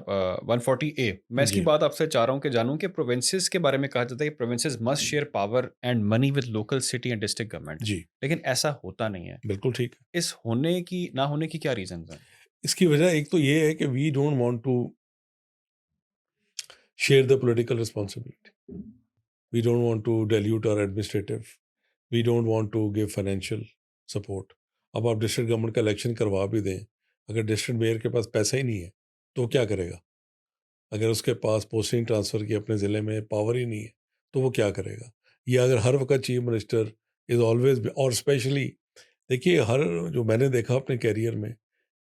A: 140 ए मैं इसकी
B: जी,
A: बात आपसे चाह रहा हूँ कि जानूँ कि प्रोविंसेस के बारे में कहा जाता है कि provinces must share power and money with local city and district government,
B: जी,
A: लेकिन ऐसा होता नहीं है।
B: बिल्कुल ठीक है।
A: इस होने की ना होने की क्या रीज़न्स हैं?
B: इसकी वजह एक तो ये है कि we don't want to share the political responsibility. We don't want to dilute our administrative, we don't want to give financial support. अब आप डिस्ट्रिक्ट गवर्नमेंट का इलेक्शन करवा भी दें, अगर डिस्ट्रिक्ट मेयर के पास पैसा ही नहीं है, तो वो क्या करेगा? अगर उसके पास पोस्टिंग ट्रांसफ़र की अपने ज़िले में पावर ही नहीं है, तो वो क्या करेगा? या अगर हर वक़्त चीफ मिनिस्टर इज़ ऑलवेज़, और स्पेशली देखिए, हर जो मैंने देखा अपने करियर में,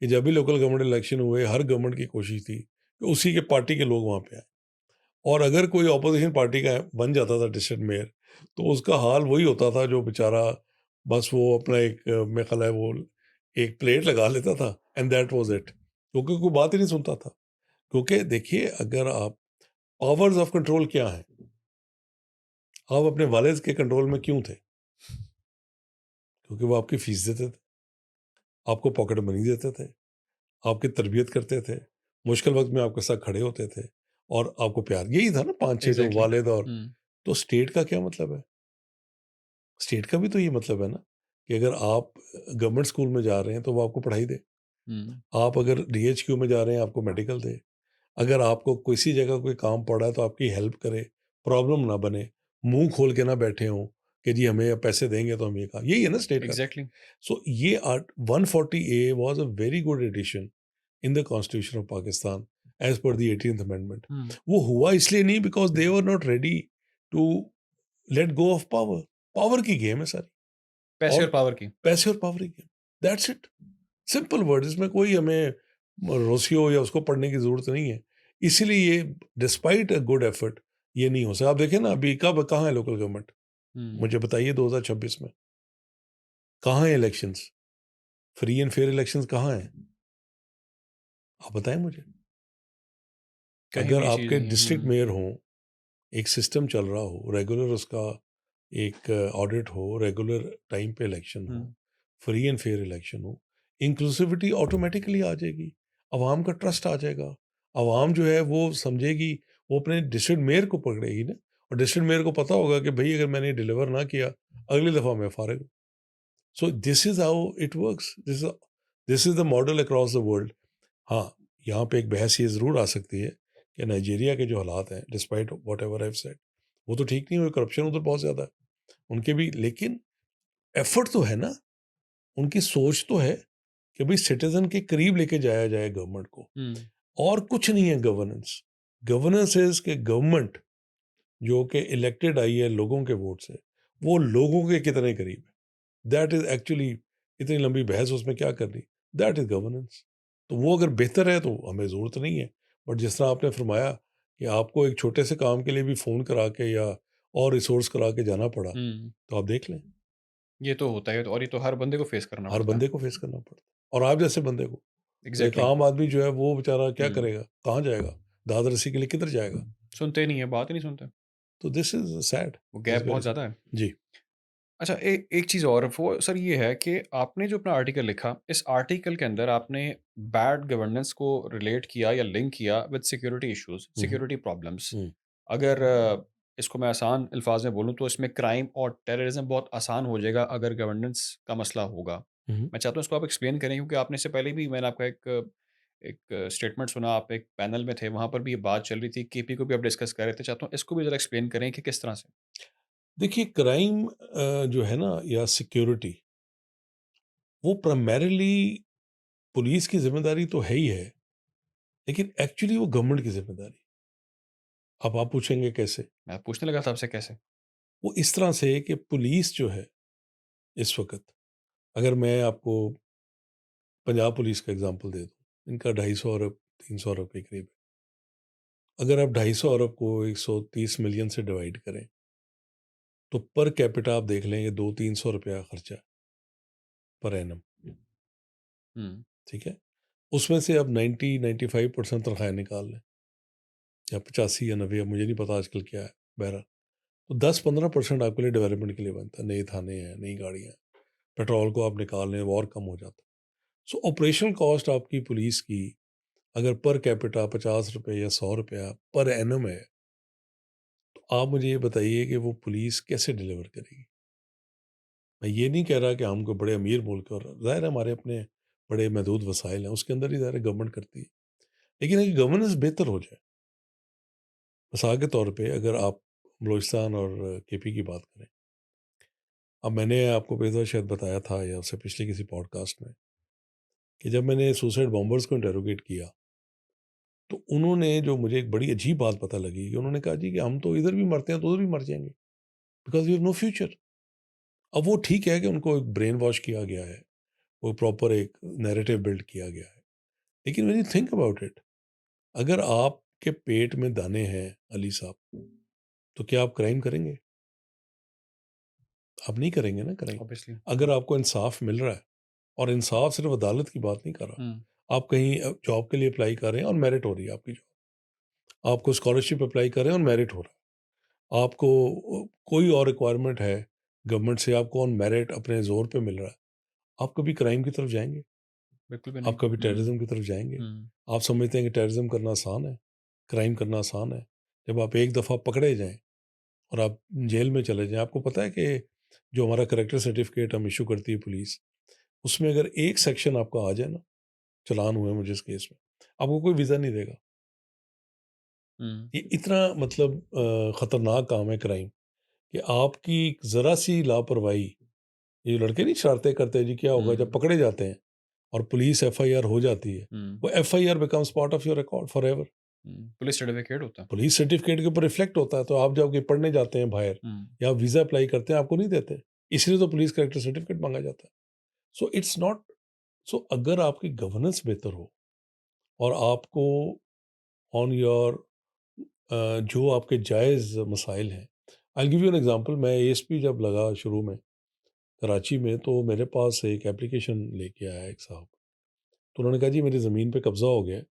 B: कि जब भी लोकल गवर्नमेंट इलेक्शन हुए, हर गवर्नमेंट की कोशिश थी कि उसी के पार्टी के लोग वहाँ पे आएँ। और अगर कोई ऑपोजिशन पार्टी का बन जाता था डिस्ट्रिक्ट मेयर, तो उसका हाल वही होता था, जो बेचारा बस वो अपना एक मेरा ख़्याल है वो एक प्लेट लगा लेता था, एंड दैट वाज़ इट। क्योंकि कोई बात ही नहीं सुनता था। क्योंकि देखिए, अगर आप, पावर्स ऑफ कंट्रोल क्या हैं? आप अपने वालिद के कंट्रोल में क्यों थे? क्योंकि वो आपकी फ़ीस देते थे, आपको पॉकेट मनी देते थे, आपकी तरबियत करते थे, मुश्किल वक़्त में आपके साथ खड़े होते थे, और आपको प्यार, यही था ना 5-6 जो
A: एग्ज़ैक्टली।
B: वालिद। और
A: हुँ,
B: तो स्टेट का क्या मतलब है? स्टेट का भी तो ये मतलब है ना, कि अगर आप गवर्नमेंट स्कूल में जा रहे हैं, तो वो आपको पढ़ाई दे।
A: हुँ,
B: आप अगर डीएचक्यू में जा रहे हैं, आपको मेडिकल दे। अगर आपको किसी जगह कोई काम पड़ा है, तो आपकी हेल्प करे, प्रॉब्लम ना बने, मुँह खोल के ना बैठे हों, कि जी हमें अब पैसे देंगे तो हम ये काम, यही है ना स्टेट का।
A: एग्ज़ैक्टली।
B: सो ये art 140A was a very good addition in the constitution of Pakistan as per the 18th amendment.
A: Hmm.
B: वो हुआ इसलिए नहीं because they were not ready to let go of power. Power की game है सारी,
A: पैसे
B: और
A: और पावर की।
B: पैसे और पावर की game, that's it. Simple word, इसमें कोई हमें रोसियो या उसको पढ़ने की जरूरत नहीं है। इसीलिए ये डिस्पाइट अ गुड एफर्ट ये नहीं हो सका। आप देखें ना अभी कब कहाँ है लोकल गवर्नमेंट,
A: हुँ।
B: मुझे बताइए 2026 में कहाँ है elections, free and fair elections कहाँ हैं, आप बताएं मुझे।
A: कहीं
B: अगर
A: भी ये चीज़
B: आपके
A: नहीं है।
B: डिस्ट्रिक्ट
A: हुँ।
B: मेयर हों, एक सिस्टम चल रहा हो, रेगुलर उसका एक ऑडिट हो, रेगुलर टाइम पे इलेक्शन
A: हुँ।
B: हो, फ्री एंड फेयर इलेक्शन हो, इंक्लूसिविटी ऑटोमेटिकली आ जाएगी, अवाम का ट्रस्ट आ जाएगा, अवाम जो है वो समझेगी, वो अपने डिस्ट्रिक्ट मेयर को पकड़ेगी ना, और डिस्ट्रिक्ट मेयर को पता होगा कि भाई अगर मैंने डिलीवर ना किया, अगली दफ़ा मैं फारिग हूँ। So this is how it works, this is the model across the world. हाँ, यहाँ पे एक बहस ये ज़रूर आ सकती है कि नाइजीरिया के जो हालात हैं, despite whatever I have said, वो तो ठीक नहीं हुए, करप्शन उधर बहुत ज़्यादा है, उनके भी, लेकिन एफर्ट तो है ना, उनकी सोच तो है कि भाई सिटीज़न के करीब लेके जाया जाए गवर्नमेंट को,
A: हुँ।
B: और कुछ नहीं है गवर्नेंस। गवर्नेंस इज़ कि गवर्नमेंट जो कि इलेक्टेड आई है लोगों के वोट से, वो लोगों के कितने करीब है। दैट इज़ एक्चुअली, इतनी लंबी बहस उसमें क्या करनी, दैट इज़ गवर्नेंस। तो वो अगर बेहतर है तो हमें ज़रूरत नहीं है। बट जिस तरह आपने फरमाया कि आपको एक छोटे से काम के लिए भी फ़ोन करा के या और रिसोर्स करा के जाना पड़ा,
A: हुँ।
B: तो आप देख लें,
A: ये तो होता है और ये तो हर बंदे को फेस करना
B: हर
A: पड़ता है।
B: बंदे को फेस करना पड़ता है, और आप जैसे बंदे को। तो एक
A: एग्ज़ैक्टली।
B: आम आदमी जो है वो बेचारा क्या
A: हुँ।
B: करेगा, कहाँ जाएगा, दाद रस्सी के लिए किधर जाएगा।
A: सुनते ही नहीं है, बात ही नहीं सुनते।
B: तो दिस इज़ सैड,
A: वो
B: दिस
A: गैप
B: वेरी
A: बहुत
B: सैड।
A: ज़्यादा है।
B: जी।
A: अच्छा, एक चीज़ और वो सर ये है कि आपने जो अपना आर्टिकल लिखा, इस आर्टिकल के अंदर आपने बैड गवर्नेंस को रिलेट किया या लिंक किया with security issues,
B: hmm, hmm,
A: security problems.
B: Hmm,
A: अगर इसको मैं आसान अल्फाज में बोलूँ तो इसमें क्राइम और टेररिज्म बहुत आसान हो जाएगा अगर गवर्नेंस का मसला होगा।
B: हुँ, हुँ।
A: मैं चाहता हूँ इसको आप एक्सप्लेन करें क्योंकि आपने इससे पहले भी मैंने आपका एक एक स्टेटमेंट सुना, आप एक पैनल में थे, वहाँ पर भी ये बात चल रही थी, केपी को भी आप डिस्कस कर रहे थे। चाहता हूँ इसको भी ज़रा एक्सप्लेन करें कि किस तरह से?
B: देखिए क्राइम जो है ना या सिक्योरिटी, वो प्राइमरीली पुलिस की ज़िम्मेदारी तो है ही है, लेकिन एक्चुअली वो गवर्नमेंट की ज़िम्मेदारी। अब आप पूछेंगे कैसे?
A: मैं पूछने लगा था आपसे कैसे?
B: वो इस तरह से कि पुलिस जो है इस वक़्त, अगर मैं आपको पंजाब पुलिस का एग्ज़ाम्पल दे दूँ, इनका 250 अरब 300 अरब के करीब है। अगर आप 250 अरब को 130 मिलियन से डिवाइड करें, तो पर कैपिटा आप देख लेंगे 200-300 रुपया खर्चा है पर एनम,
A: हुँ।
B: ठीक है? उसमें से अब 90-95% तनख्वाहें निकाल लें, या 85 या 90, अब मुझे नहीं पता आजकल क्या है, बहरहाल। तो 10-15% आपके लिए डेवलपमेंट के लिए बनता है, नए थाने हैं, नई गाड़ियाँ हैं, पेट्रोल को आप निकाल लें, और कम हो जाता है। सो ऑपरेशनल कॉस्ट आपकी पुलिस की अगर पर कैपिटा 50 रुपए या 100 रुपया पर एनम है, तो आप मुझे ये बताइए कि वो पुलिस कैसे डिलीवर करेगी? मैं ये नहीं कह रहा कि हम कोई बड़े अमीर मुल्क हैं, और ज़ाहिर है हमारे अपने बड़े महदूद वसाइल हैं, उसके अंदर ही ज़ाहिर है गवर्नमेंट करती है। लेकिन एक गवर्नेंस बेहतर हो जाए, मिसाल के तौर पे अगर आप बलूचिस्तान और केपी की बात करें, अब मैंने आपको पिछले शायद बताया था या उससे पिछले किसी पॉडकास्ट में कि जब मैंने सुसाइड बॉम्बर्स को इंटेरोगेट किया, तो उन्होंने, जो मुझे एक बड़ी अजीब बात पता लगी, कि उन्होंने कहा जी कि हम तो इधर भी मरते हैं तो उधर भी मर जाएंगे, because we have no future. अब वो ठीक है कि उनको एक ब्रेन वॉश किया गया है, वो प्रॉपर एक नैरेटिव बिल्ड किया गया है, लेकिन when you think about it, अगर आपके पेट में दाने हैं अली साहब, तो क्या आप क्राइम करेंगे? आप नहीं करेंगे ना क्राइम।
A: ऑब्वियसली।
B: अगर आपको इंसाफ मिल रहा है, और इंसाफ सिर्फ अदालत की बात नहीं कर
A: हुँ।
B: रहा, आप कहीं जॉब के लिए अप्लाई कर रहे हैं और मेरिट हो रही है आपकी जॉब, आपको स्कॉलरशिप अप्लाई कर रहे हैं और मेरिट हो रहा है, आपको कोई और रिक्वायरमेंट है गवर्नमेंट से, आपको ऑन मेरिट अपने जोर पे मिल रहा है, आप कभी क्राइम की तरफ जाएंगे?
A: बिल्कुल भी
B: आप
A: नहीं।
B: कभी
A: हुँ।
B: टेररिज्म की तरफ जाएंगे?
A: हुँ।
B: आप समझते हैं कि टेररिज्म करना आसान है, क्राइम करना आसान है? जब आप एक दफ़ा पकड़े जाएं और आप जेल में चले जाएं, आपको पता है कि जो हमारा करेक्टर सर्टिफिकेट हम इशू करती है पुलिस, उसमें अगर एक सेक्शन आपका आ जाए ना, चालान हुए मुझे इस केस में, आपको कोई वीज़ा नहीं देगा।
A: हुँ।
B: ये इतना मतलब खतरनाक काम है क्राइम, कि आपकी ज़रा सी लापरवाही, ये लड़के नहीं शरारतें करते जी क्या होगा जब पकड़े जाते हैं और पुलिस एफआईआर हो जाती है, वो FIR becomes part of your record forever.
A: Police certificate होता है।
B: पुलिस सर्टिफिकेट के ऊपर रिफ्लेक्ट होता है, तो आप जब के पढ़ने जाते हैं बाहर या वीज़ा अप्लाई करते हैं आपको नहीं देते, इसलिए तो पुलिस कैरेक्टर सर्टिफिकेट मांगा जाता है। सो इट्स नॉट, सो अगर आपकी गवर्नेंस बेहतर हो और आपको ऑन योर जो आपके जायज़ मसाइल हैं, आई will give you an example. मैं एएसपी जब लगा शुरू में कराची में, तो मेरे पास एक एप्लीकेशन लेके आया एक साहब, तो उन्होंने कहा जी मेरी ज़मीन पे कब्ज़ा हो गया है,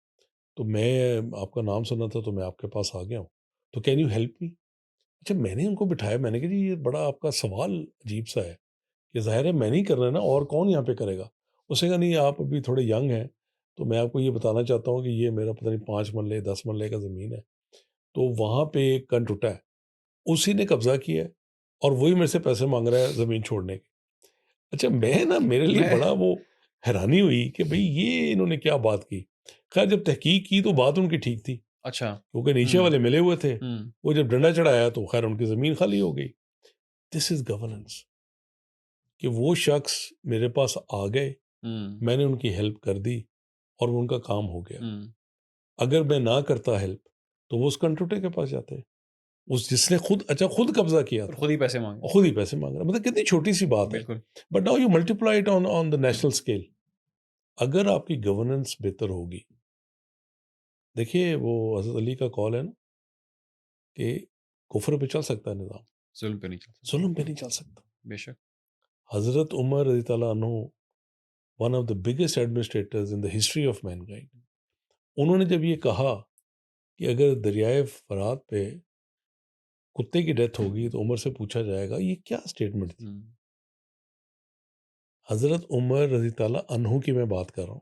B: तो मैं आपका नाम सुना था तो मैं आपके पास आ गया हूँ, तो कैन यू हेल्प मी। अच्छा, मैंने उनको बिठाया, मैंने कहा जी ये बड़ा आपका सवाल अजीब सा है कि ज़ाहिर है मैं नहीं कर रहा ना, और कौन यहाँ पे करेगा। उसने कहा नहीं आप अभी थोड़े यंग हैं, तो मैं आपको ये बताना चाहता हूँ कि ये मेरा पता नहीं 5 मरले 10 मरले का ज़मीन है, तो वहाँ पे एक कन टूटा है, उसी ने कब्ज़ा किया है और वही मेरे से पैसे मांग रहा है ज़मीन छोड़ने के। अच्छा, मैं ना, मेरे लिए
A: मैं
B: बड़ा वो हैरानी हुई कि भई ये इन्होंने क्या बात की। ख़ैर जब तहकीक की तो बात उनकी ठीक थी,
A: अच्छा।
B: क्योंकि नीचे
A: हुँ,
B: वाले मिले हुए थे।
A: हुँ,
B: वो जब डंडा चढ़ाया तो ख़ैर उनकी ज़मीन खाली हो गई। दिस इज़ गवर्नेंस, कि वो शख़्स मेरे पास आ गए,
A: हुँ,
B: मैंने उनकी हेल्प कर दी और वो उनका काम हो गया।
A: हुँ।
B: अगर मैं ना करता हेल्प, तो वो उस कंप्यूटर के पास जाते। उस जिसने खुद, अच्छा, खुद कब्ज़ा किया
A: और
B: था
A: खुद ही पैसे माँगे।
B: और खुद ही पैसे माँग रहा है। मतलब कितनी छोटी-सी बात है।
A: बिल्कुल।
B: But now you multiply it on on the national scale. अगर आपकी गवर्नेंस बेहतर होगी, देखिए वो हज़रत अली का कॉल है ना कि कुफ़्र पे चल सकता है निज़ाम,
A: ज़ुल्म पे नहीं चल सकता।
B: ज़ुल्म पे नहीं चल सकता।
A: बेशक।
B: हज़रत उमर रज़ी अल्लाह अन्हु, one of the biggest administrators in the history of Mankind, उन्होंने जब ये कहा कि अगर दरियाए फ़रात पे कुत्ते की डेथ होगी तो उमर से पूछा जाएगा, ये क्या स्टेटमेंट थी?
A: हुँ,
B: हज़रत उमर रज़ी अल्लाह अन्हु की मैं बात कर रहा हूँ,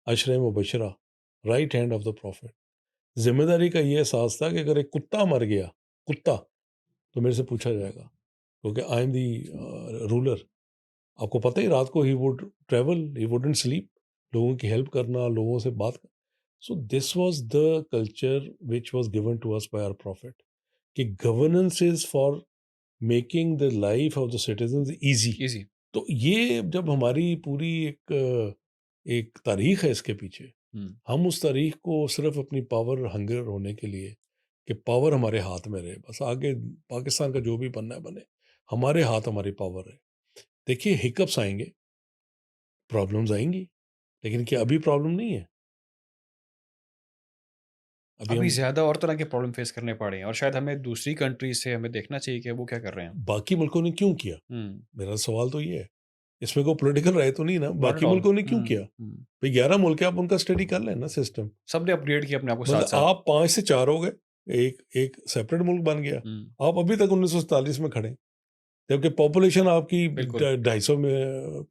B: अशरे मुबशरा, right hand of the prophet. ज़िम्मेदारी का ये एहसास था कि अगर एक कुत्ता मर गया, कुत्ता, तो मेरे से पूछा जाएगा, क्योंकि आई एम दी रूलर। आपको पता ही, रात को he would travel, he wouldn't sleep, लोगों की हेल्प करना, लोगों से बात कर। So this was the culture which was given to us by our prophet, कि governance is for making the life of the citizens easy.
A: Easy.
B: तो ये जब हमारी पूरी एक तारीख है इसके पीछे,
A: हुँ,
B: हम उस तारीख को सिर्फ अपनी पावर हंगर होने के लिए, कि पावर हमारे हाथ में रहे, बस आगे पाकिस्तान का जो भी बनना है बने, हमारे हाथ हमारी पावर है। देखिए हिकअप्स आएंगे, प्रॉब्लम्स आएंगी, लेकिन क्या अभी प्रॉब्लम नहीं है? अभी
A: अभी
B: हम
A: ज़्यादा और तरह के प्रॉब्लम फेस करने पड़े हैं और शायद हमें दूसरी कंट्री से हमें देखना चाहिए कि वो क्या कर रहे हैं।
B: बाकी मुल्कों ने क्यों किया?
A: हुँ,
B: मेरा सवाल तो ये है। इसमें कोई पॉलिटिकल राय तो नहीं ना?
A: नॉट एट
B: बाकी
A: ऑल।
B: मुल्कों ने क्यों
A: हुँ,
B: किया?
A: हुँ।
B: भाई 11 मुल्क है, आप उनका स्टडी कर लें ना सिस्टम।
A: सबने अपग्रेड किया अपने आप को
B: मतलब
A: साथ-साथ।
B: आप 5 से 4 हो गए, एक एक सेपरेट मुल्क बन गया।
A: हुँ,
B: आप अभी तक 1947 में खड़े हैं, जबकि पॉपुलेशन आपकी
A: बिल्कुल।
B: 250 में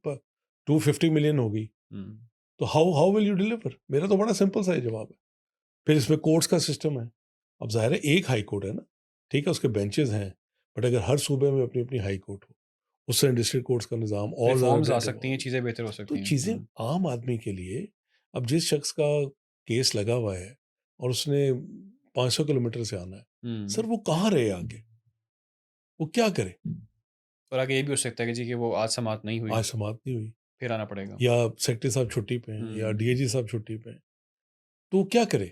B: 250 मिलियन होगी।
A: हुँ,
B: तो how how will you deliver? मेरा तो बड़ा सिंपल सा ही जवाब है। फिर इसमें कोर्ट्स का सिस्टम है। अब ज़ाहिर है एक हाई कोर्ट है ना, ठीक है, उसके बेंचेस हैं, बट अगर हर सूबे में अपनी-अपनी हाई कोर्ट हो, उससे डिस्ट्रिक्ट कोर्ट्स का निज़ाम और ज़्यादा
A: रिफ़ॉर्म्स आ सकती हैं,
B: डेवलप,
A: चीज़ें बेहतर हो
B: तो
A: सकती हैं।
B: चीज़ें
A: हुँ,
B: आम आदमी के लिए, अब जिस शख्स का केस लगा हुआ है और उसने 500 किलोमीटर से आना है,
A: हुँ।
B: सर वो कहाँ रहे आगे? वो क्या करे?
A: और आगे ये भी हो सकता है कि जी कि वो आज समाप्त नहीं हुई,
B: आज समाप्त नहीं हुई,
A: फिर आना पड़ेगा।
B: या सेक्रेटरी साहब छुट्टी पे हैं या
A: हुँ,
B: डीआईजी साहब छुट्टी पे हैं, तो वो क्या करे?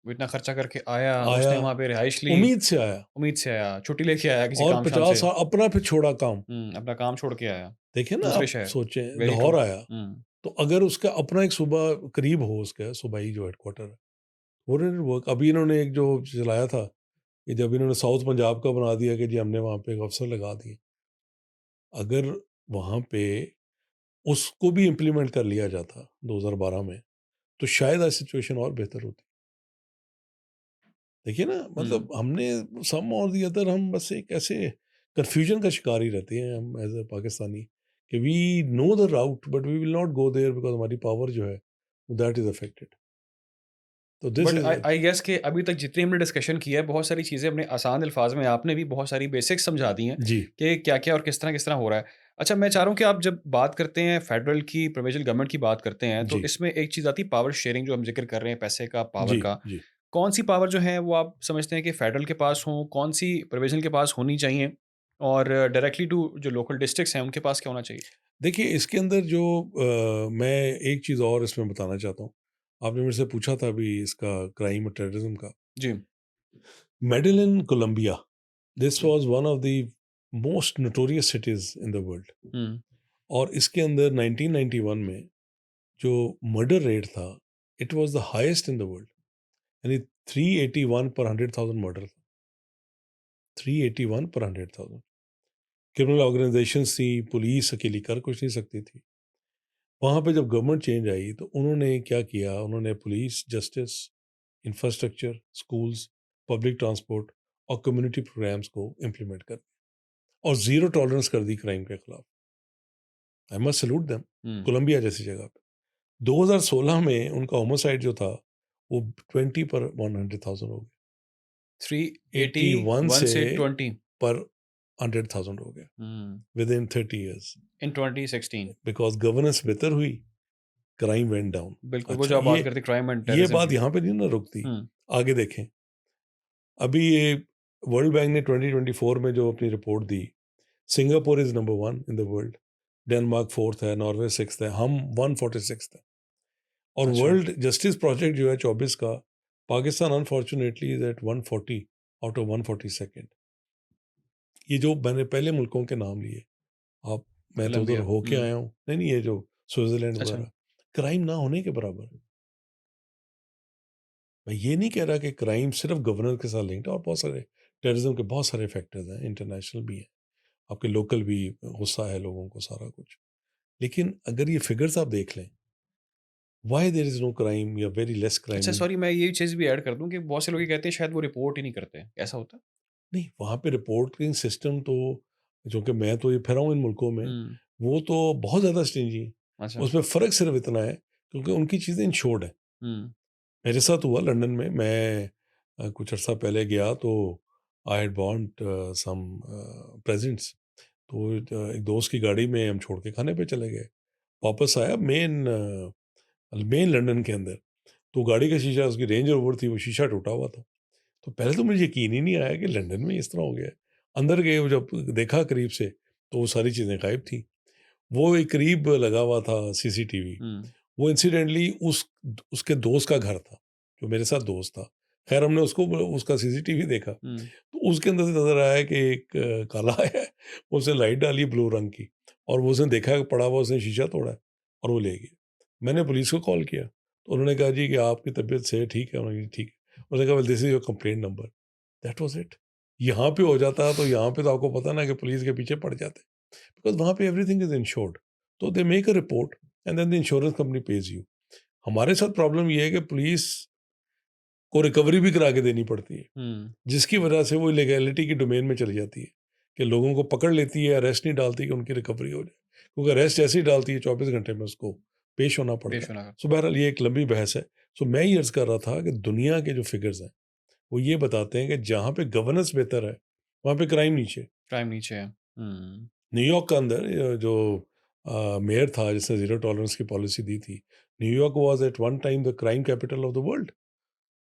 A: वो इतना खर्चा करके आया,
B: आया,
A: उसने वहाँ पे रिहाइश ली,
B: उम्मीद से आया
A: उम्मीद से आया, छुट्टी लेके आया किसी
B: और
A: काम-शाम
B: 50
A: से।
B: साल अपना फिर छोड़ा काम।
A: अपना काम छोड़ के आया,
B: देखिए ना,
A: दूसरे
B: आप
A: शहर।
B: सोचें
A: वेरी ट्रू।
B: लाहौर आया,
A: हुँ,
B: तो अगर उसका अपना एक सूबा करीब हो, उसका सूबाई जो हेडक्वार्टर है, वुडन्ट इट वर्क? अभी इन्होंने एक जो चलाया था, कि जब इन्होंने साउथ पंजाब का बना दिया कि जी हमने वहाँ पे एक अफ़सर लगा दिए, अगर वहाँ पे उसको भी इम्प्लीमेंट कर लिया जाता 2012 में, तो शायद आज सिचुएशन और बेहतर होती। देखिए ना,
A: हुँ।
B: मतलब हमने सम और दी अदर, हम बस एक ऐसे कन्फ्यूजन का शिकार ही रहते हैं हम एज़ अ पाकिस्तानी, कि we know the route but we will not go there because हमारी पावर जो है, दैट इज़ अफेक्टेड। तो this
A: but
B: is
A: I I guess कि अभी तक जितनी हमने डिस्कशन की है, बहुत सारी चीज़ें अपने आसान अल्फाज में आपने भी बहुत सारी बेसिक्स समझा दी हैं
B: जी,
A: कि क्या-क्या और किस तरह हो रहा है। अच्छा, मैं चाह रहा हूँ कि आप जब बात करते हैं फेडरल की, प्रोविंशियल गवर्नमेंट की बात करते हैं, तो
B: जी,
A: इसमें एक चीज़ आती है पावर शेयरिंग जो हम ज़िक्र कर रहे हैं, पैसे का, पावर
B: जी,
A: का।
B: जी।
A: कौन-सी पावर जो है वो आप समझते हैं कि फेडरल के पास हो, कौन-सी प्रोविंशियल के पास होनी चाहिए? और डायरेक्टली टू जो लोकल डिस्ट्रिक्ट्स हैं, उनके पास क्या होना चाहिए?
B: देखिए, इसके अंदर जो मैं एक चीज़ और इसमें बताना चाहता हूँ। आपने मेरे से पूछा था अभी इसका क्राइम और टेररिज़्म का।
A: जी।
B: Medellin, Colombia, this was one of the most notorious cities in the world.
A: Hmm,
B: और इसके अंदर 1991 में जो मर्डर रेट था, it was the highest in the world. यानी 381 पर 100,000 मर्डर था। 381 पर 100,000। क्रिमिनल ऑर्गेनाइज़ेशंस थी, पुलिस अकेली कर कुछ नहीं सकती थी। वहाँ पे जब गवर्नमेंट चेंज आई तो उन्होंने क्या किया, उन्होंने police, justice, infrastructure, schools, public transport और कम्युनिटी प्रोग्राम्स को इम्प्लीमेंट कर दिया और ज़ीरो टॉलरेंस कर दी क्राइम के खिलाफ। I must salute them.
A: Hmm.
B: Colombia जैसी जगह पे। 2016 में उनका होमिसाइड जो था, वो 20 पर 100,000 हो गया। 81
A: 381
B: से
A: से 20।
B: पर 100,000 हो गया
A: hmm,
B: within 30 years.
A: In 2016।
B: Because governance बेहतर हुई, क्राइम वेंट डाउन।
A: बिल्कुल, वो
B: अच्छा,
A: जो आप बात करते हैं क्राइम एंड
B: ये
A: टेररिज्म
B: बात
A: की।
B: यहाँ पे नहीं ना रुकती।
A: हुँ,
B: आगे देखें, अभी ये वर्ल्ड बैंक ने 2024 में जो अपनी report the, Singapore is number 1 in the world, Denmark 4th है, नॉर्वे 6th है, हम 146th है। और
A: अच्छा।
B: वर्ल्ड जस्टिस प्रोजेक्ट जो है 24 का, Pakistan unfortunately is at 140 out of 142nd। ये जो मैंने पहले मुल्कों के नाम लिए, आप मैं तो उधर
A: कोलंबिया।
B: होके
A: हुँ,
B: आया हूँ। नहीं, ये जो स्विट्ज़रलैंड
A: अच्छा।
B: वगैरह, क्राइम ना होने के बराबर है। मैं ये नहीं कह रहा कि क्राइम सिर्फ़ गवर्नर के साथ लिंक्ड है, और बहुत सारे टेररिज़्म के बहुत सारे फैक्टर्स हैं, इंटरनेशनल भी हैं, आपके लोकल भी, गुस्सा है लोगों को, सारा कुछ। लेकिन अगर ये फिगर्स आप देख लें, why there is no crime या वेरी लेस
A: अच्छा,
B: क्राइम इन।
A: सॉरी, मैं ये चीज़ भी ऐड कर दूँ कि बहुत से लोग ये कहते हैं शायद वो रिपोर्ट ही नहीं करते। ऐसा होता है?
B: नहीं, वहाँ पे रिपोर्टिंग सिस्टम तो, जो कि मैं तो ये फिरा हूँ इन मुल्कों में,
A: हुँ,
B: वो तो बहुत ज़्यादा स्टिंजी है।
A: अच्छा।
B: उसमें फ़र्क सिर्फ़ इतना है क्योंकि उनकी चीज़ें इंश्योर्ड हैं।
A: हुँ,
B: मेरे साथ हुआ लंदन में, मैं कुछ अर्सा पहले गया तो आई हैड बॉन्ट सम प्रेज़ेंट्स। तो एक दोस्त की गाड़ी में हम छोड़ के खाने पे चले गए। वापस आया मेन लंदन के अंदर, तो गाड़ी का शीशा, उसकी रेंज रोवर थी, वो शीशा टूटा हुआ था। तो पहले तो मुझे यकीन ही नहीं आया कि लंदन में इस तरह हो गया है। अंदर गए, वो जब देखा करीब से, तो वो सारी चीज़ें गायब थी। वो एक करीब लगा हुआ था सीसीटीवी।
A: हुँ,
B: वो इंसिडेंटली उसके दोस्त का घर था, जो मेरे साथ दोस्त था। ख़ैर हमने उसका सीसीटीवी देखा,
A: हुँ,
B: तो उसके अंदर से नज़र आया कि एक काला आया है, उसने लाइट डाली ब्लू रंग की, और वो उसने देखा कि पड़ा हुआ, उसने शीशा तोड़ा है और वो ले गया। मैंने पुलिस को कॉल किया, तो उन्होंने कहा जी कि आपकी तबीयत से ठीक है? उन्होंने कहा ठीक है। उसने कहा well this is your complaint number. That was it. यहाँ पे हो जाता तो यहाँ पे तो आपको पता ना कि पुलिस के पीछे पड़ जाते, बिकॉज़ वहाँ पे एवरीथिंग इज़ इंश्योर्ड। तो they make a report and then the insurance company pays you. हमारे साथ प्रॉब्लम ये है कि पुलिस को रिकवरी भी करा के देनी पड़ती है,
A: हुँ,
B: जिसकी वजह से वो इलीगैलिटी की डोमेन में चली जाती है, कि लोगों को पकड़ लेती है, अरेस्ट नहीं डालती कि उनकी रिकवरी हो जाए। क्योंकि अरेस्ट ऐसे ही डालती है, 24 घंटे में उसको पेश होना पड़ता
A: पेश
B: है।
A: होना है।
B: सो बहरहाल ये एक लंबी बहस है। सो मैं ये अर्ज़ कर रहा था कि दुनिया के जो फिगर्स हैं, वो ये बताते हैं कि जहाँ पे गवर्नेंस बेहतर है, वहाँ पे क्राइम नीचे।
A: क्राइम नीचे है। हुँ,
B: न्यूयॉर्क का अंदर जो मेयर था जिसने ज़ीरो टॉलरेंस की पॉलिसी दी थी, New York was at one time the crime capital of the world.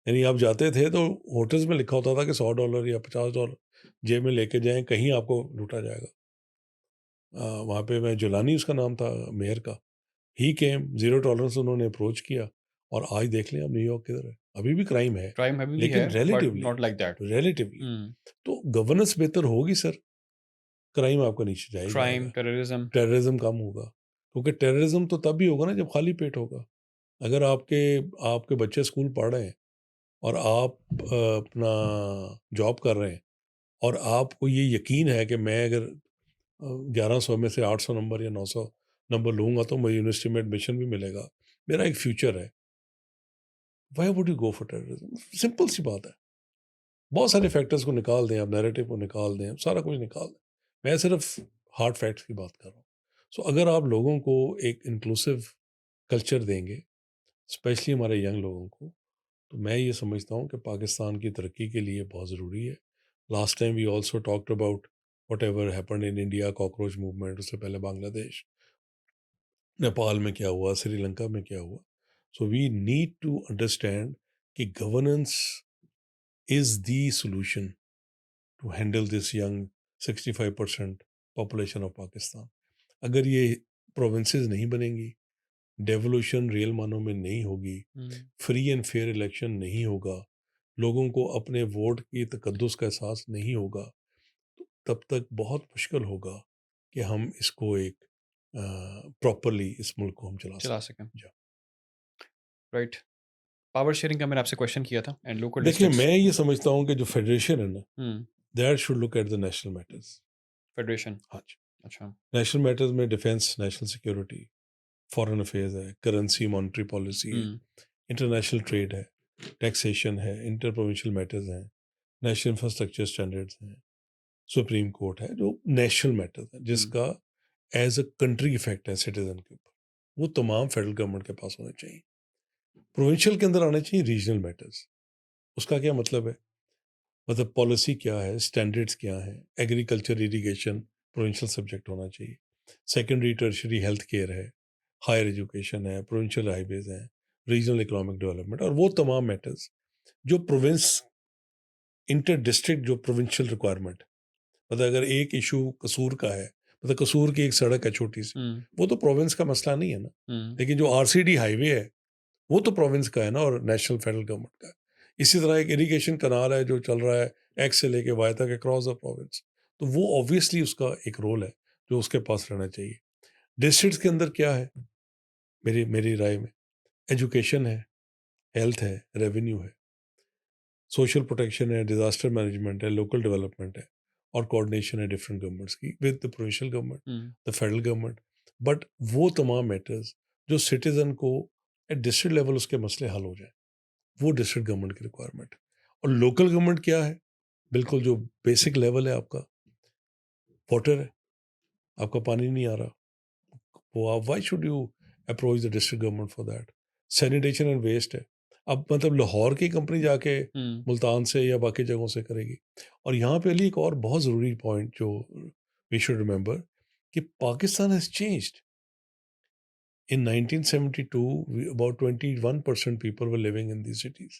B: यानी आप जाते थे तो होटल्स में लिखा होता था कि $100 या $50 जेब में लेके जाएँ, कहीं आपको लूटा जाएगा। वहाँ पे मैं जुलानी उसका नाम था मेयर का। ही केम, ज़ीरो टॉलरेंस उन्होंने अप्रोच किया, और आज देख लें अब न्यूयॉर्क किधर है। अभी भी क्राइम है,
A: क्राइम अभी भी है,
B: लेकिन
A: but
B: relatively,
A: not like that.
B: Relatively.
A: Hmm,
B: तो गवर्नेंस बेहतर होगी सर, क्राइम आपका नीचे जा ही
A: क्राइम,
B: जाएगा।
A: टेररिज्म।
B: टेररिज्म कम होगा, क्योंकि टेररिज्म तो तब भी होगा ना जब खाली पेट होगा। अगर आपके आपके बच्चे स्कूल पढ़ रहे हैं और आप अपना जॉब कर रहे हैं, और आपको ये यकीन है कि मैं अगर 1100 में से 800 नंबर या 900 नंबर लूँगा तो मुझे यूनिवर्सिटी में एडमिशन भी मिलेगा, मेरा एक फ्यूचर है। Why would you go for terrorism? Simple सी बात है। बहुत सारे फैक्टर्स को निकाल दें, आप नैरेटिव को निकाल दें, सारा कुछ निकाल दें। मैं सिर्फ हार्ड फैक्ट्स की बात कर रहा हूँ। सो अगर आप लोगों को एक इंक्लूसिव कल्चर देंगे, स्पेशली हमारे यंग लोगों को, तो मैं ये समझता हूँ कि पाकिस्तान की तरक्की के लिए बहुत ज़रूरी है। Last time we also talked about whatever happened in India, cockroach movement, उससे पहले बांग्लादेश, नेपाल में क्या हुआ, श्रीलंका में क्या हुआ। So we need to understand कि governance is the solution to handle this young 65% population of Pakistan. अगर ये प्रोविंसेस नहीं बनेंगी, डेवोल्यूशन रियल मानों में नहीं होगी,
A: हुँ,
B: फ्री एंड फेयर इलेक्शन नहीं होगा, लोगों को अपने वोट की तकद्दुस का एहसास नहीं होगा, तब तक बहुत मुश्किल होगा कि हम इसको एक प्रॉपरली इस मुल्क को हम चला
A: चला
B: सकें।
A: सकें,
B: जी।
A: राइट। पावर शेयरिंग का मैंने आपसे क्वेश्चन किया था एंड लोकल
B: देखिए,
A: डिस्ट्रिक्ट्स।
B: मैं ये समझता हूँ कि जो फेडरेशन है ना,
A: hmm,
B: that should look at the national matters.
A: Federation,
B: हाँ जी।
A: अच्छा।
B: नेशनल मैटर्स में defence, national security, foreign affairs है, करेंसी, मॉनेटरी पॉलिसी है,
A: हुँ,
B: इंटरनेशनल ट्रेड है, टैक्सेशन है, इंटर प्रोविंशियल मैटर्स हैं, नेशनल इंफ्रास्ट्रक्चर स्टैंडर्ड्स हैं, सुप्रीम कोर्ट है, जो नेशनल मैटर्स है
A: हुँ,
B: जिसका एज अ कंट्री इफेक्ट है सिटीजन के ऊपर, वो तमाम फेडरल गवर्नमेंट के पास होने चाहिए। प्रोविंशियल के अंदर आने चाहिए रीजनल मैटर्स। उसका क्या मतलब है? मतलब पॉलिसी क्या है, स्टैंडर्ड्स क्या हैं, एग्रीकल्चर, इरिगेशन प्रोविंशियल सब्जेक्ट होना चाहिए। सेकेंडरी टर्शरी हेल्थ केयर है, हायर एजुकेशन है, प्रोविंशियल हाईवेज हैं, रीजनल इकोनॉमिक डेवलपमेंट और वो तमाम मैटर्स जो प्रोविंस, इंटर डिस्ट्रिक्ट जो प्रोविंशियल रिक्वायरमेंट, मतलब अगर एक इशू कसूर का है, मतलब कसूर की एक सड़क है छोटी सी,
A: हुँ,
B: वो तो प्रोविंस का मसला नहीं है ना।
A: हुँ,
B: लेकिन जो आरसीडी हाईवे है वो तो प्रोविंस का है ना, और नेशनल फेडरल गवर्नमेंट का है। इसी तरह एक इरिगेशन कनाल है जो चल रहा है एक्स से लेके वाई तक अक्रॉस द प्रोविंस, तो वो ऑब्वियसली उसका एक रोल है जो उसके पास रहना चाहिए। डिस्ट्रिक्ट्स के अंदर क्या है, मेरी मेरी राय में एजुकेशन है, हेल्थ है, रेवेन्यू है, सोशल प्रोटेक्शन है, डिजास्टर मैनेजमेंट है, लोकल डेवलपमेंट है, और कोऑर्डिनेशन है डिफरेंट गवर्नमेंट्स की with the provincial government,
A: hmm,
B: the federal government. But वो तमाम मैटर्स जो सिटीजन को एट डिस्ट्रिक्ट लेवल उसके मसले हल हो जाए, वो डिस्ट्रिक्ट गवर्नमेंट की रिक्वायरमेंट। और लोकल गवर्नमेंट क्या है? बिल्कुल जो बेसिक लेवल है आपका, वाटर है, आपका पानी नहीं आ रहा, वो आप why should you approach the district government for that? Sanitation and waste है, अब मतलब लाहौर की कंपनी जाके
A: हुँ,
B: मुल्तान से या बाकी जगहों से करेगी। और यहाँ पे अली एक और बहुत ज़रूरी पॉइंट जो वी शुड रिमेंबर, कि Pakistan has changed. In 1972 about 21% people were living in these cities.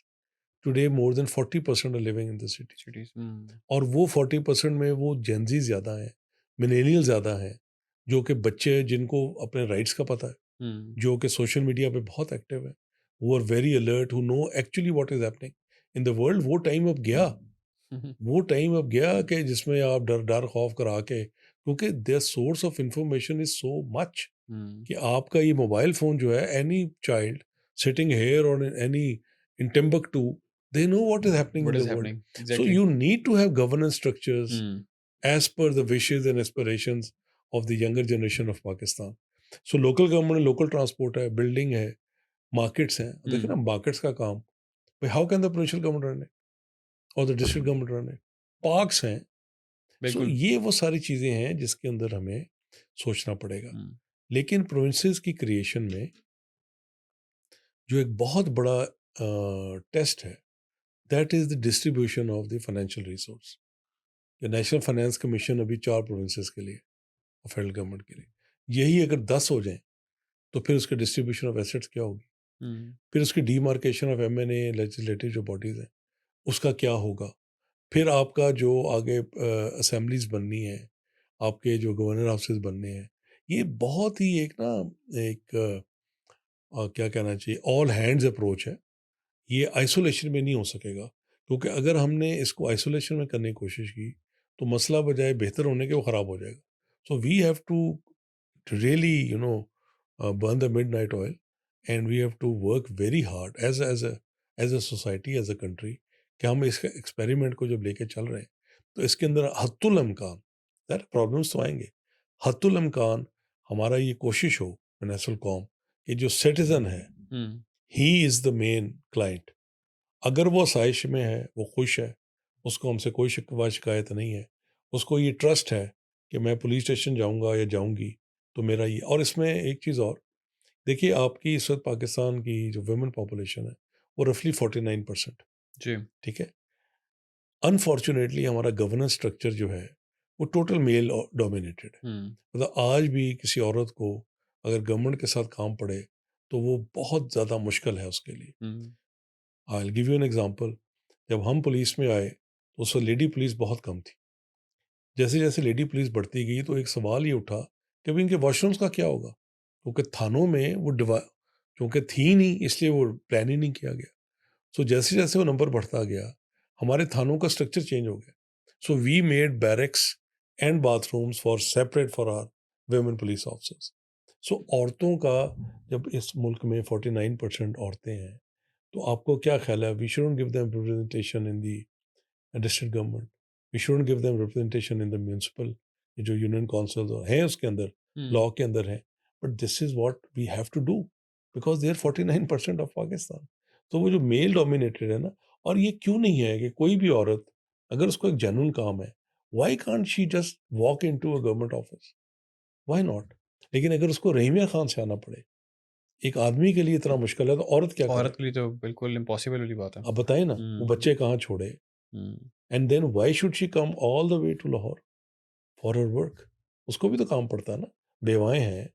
B: Today more than 40% are living in the cities.
A: Cities, hmm,
B: और वो 40% में वो जेनजी ज़्यादा हैं, मिलेनियल ज़्यादा हैं, जो कि बच्चे हैं जिनको अपने राइट्स का पता है,
A: हुँ,
B: जो कि सोशल मीडिया पे बहुत एक्टिव हैं, who are very alert, who know actually what is happening in the world. वो टाइम अब गया,
A: हुँ, हुँ,
B: वो टाइम अब गया कि जिसमें आप डर डर खौफ करा के, क्योंकि their source of information is so much
A: hmm,
B: कि आपका ये मोबाइल फ़ोन जो है, एनी चाइल्ड सिटिंग हियर और any in Timbuktu, they know what is happening in
A: what
B: the
A: is
B: world.
A: Happening?
B: So
A: exactly,
B: you need to have governance structures
A: hmm,
B: as per the wishes and aspirations of the younger generation of Pakistan. So local government, local transport है, building है, markets हैं। देखिए
A: हुँ,
B: ना markets का काम, भाई how can the provincial government run it or the district government run it? Parks हैं। So
A: बिल्कुल,
B: ये वो सारी चीज़ें हैं जिसके अंदर हमें सोचना पड़ेगा।
A: हुँ,
B: लेकिन प्रोविंसेस की क्रिएशन में जो एक बहुत बड़ा टेस्ट है, that is the distribution of the financial resource. ये नेशनल फाइनेंस कमीशन अभी 4 प्रोविंसेस के लिए और फेडरल गवर्नमेंट के लिए, यही अगर 10 हो जाएँ, तो फिर उसका डिस्ट्रीब्यूशन ऑफ एसेट्स क्या होगी?
A: हुँ,
B: फिर उसकी डीमार्केशन ऑफ एमएनए, लेजिस्लेटिव जो बॉडीज़ हैं, उसका क्या होगा? फिर आपका जो आगे असेंबलीज़ बननी है, आपके जो गवर्नर हाउसेस बनने हैं, ये बहुत ही एक ना एक क्या कहना चाहिए, ऑल हैंड्स अप्रोच है। ये आइसोलेशन में नहीं हो सकेगा, क्योंकि अगर हमने इसको आइसोलेशन में करने की कोशिश की, तो मसला बजाय बेहतर होने के वो ख़राब हो जाएगा। So we have to really burn the midnight oil, and we have to work very hard as a society, as a country, कि हम इस एक्सपेरिमेंट को जब लेके चल रहे हैं, तो इसके अंदर हत्तुल इम्कान, यार प्रॉब्लम्स तो आएंगे, हत्तुल इम्कान हमारा ये कोशिश हो, नेशनल कौम, कि जो सिटीजन है,
A: hmm,
B: he is the main client. अगर वो आसाइश में है, वो खुश है, उसको हमसे कोई शिकवा शिकायत नहीं है, उसको ये ट्रस्ट है कि मैं पुलिस स्टेशन जाऊँगा या जाऊँगी, तो मेरा ये। और इसमें एक चीज़ और, देखिए आपकी इस वक़्त पाकिस्तान की जो वुमेन पॉपुलेशन है, वो रफ़ली 49%,
A: जी,
B: ठीक है? अनफॉर्च्यूनेटली हमारा गवर्नेंस स्ट्रक्चर जो है, वो टोटल मेल डोमिनेटेड है।
A: हुँ,
B: मतलब आज भी किसी औरत को अगर गवर्नमेंट के साथ काम पड़े, तो वो बहुत ज़्यादा मुश्किल है उसके लिए।
A: Hmm,
B: I will give you an example. जब हम पुलिस में आए, तो उस वक़्त लेडी पुलिस बहुत कम थी। जैसे जैसे लेडी पुलिस बढ़ती गई तो एक सवाल ये उठा कि भाई इनके वॉशरूम्स का क्या होगा, क्योंकि थानों में वो डिवा क्योंकि थी नहीं इसलिए वो प्लान ही नहीं किया गया। सो जैसे जैसे वो नंबर बढ़ता गया हमारे थानों का स्ट्रक्चर चेंज हो गया। So we made barracks and bathrooms for separate for our women police officers. So औरतों का, जब इस मुल्क में 49% औरतें हैं, तो आपको क्या ख्याल है we shouldn't give them representation in the district government, we shouldn't give them representation in the municipal, जो यूनियन काउंसिल हैं उसके अंदर,
A: हुँ।
B: लॉ के अंदर है, but this is what we have to do because they are 49% of Pakistan. तो वो जो मेल डोमिनेटेड है ना, और ये क्यों नहीं है कि कोई भी औरत अगर उसको एक जेन्युइन काम है, why can't she just walk into a government office, why not? लेकिन अगर उसको रहीमिया खान से आना पड़े, एक आदमी के लिए इतना मुश्किल है तो औरत क्या करे?
A: औरत के लिए तो बिल्कुल इम्पॉसिबल वाली बात है।
B: आप बताएं ना, वो
A: हुँ,
B: बच्चे कहाँ छोड़े?
A: Hmm.
B: And then why should she come all the way to Lahore for her work? उसको भी तो काम पड़ता है ना, बेवाएं हैं,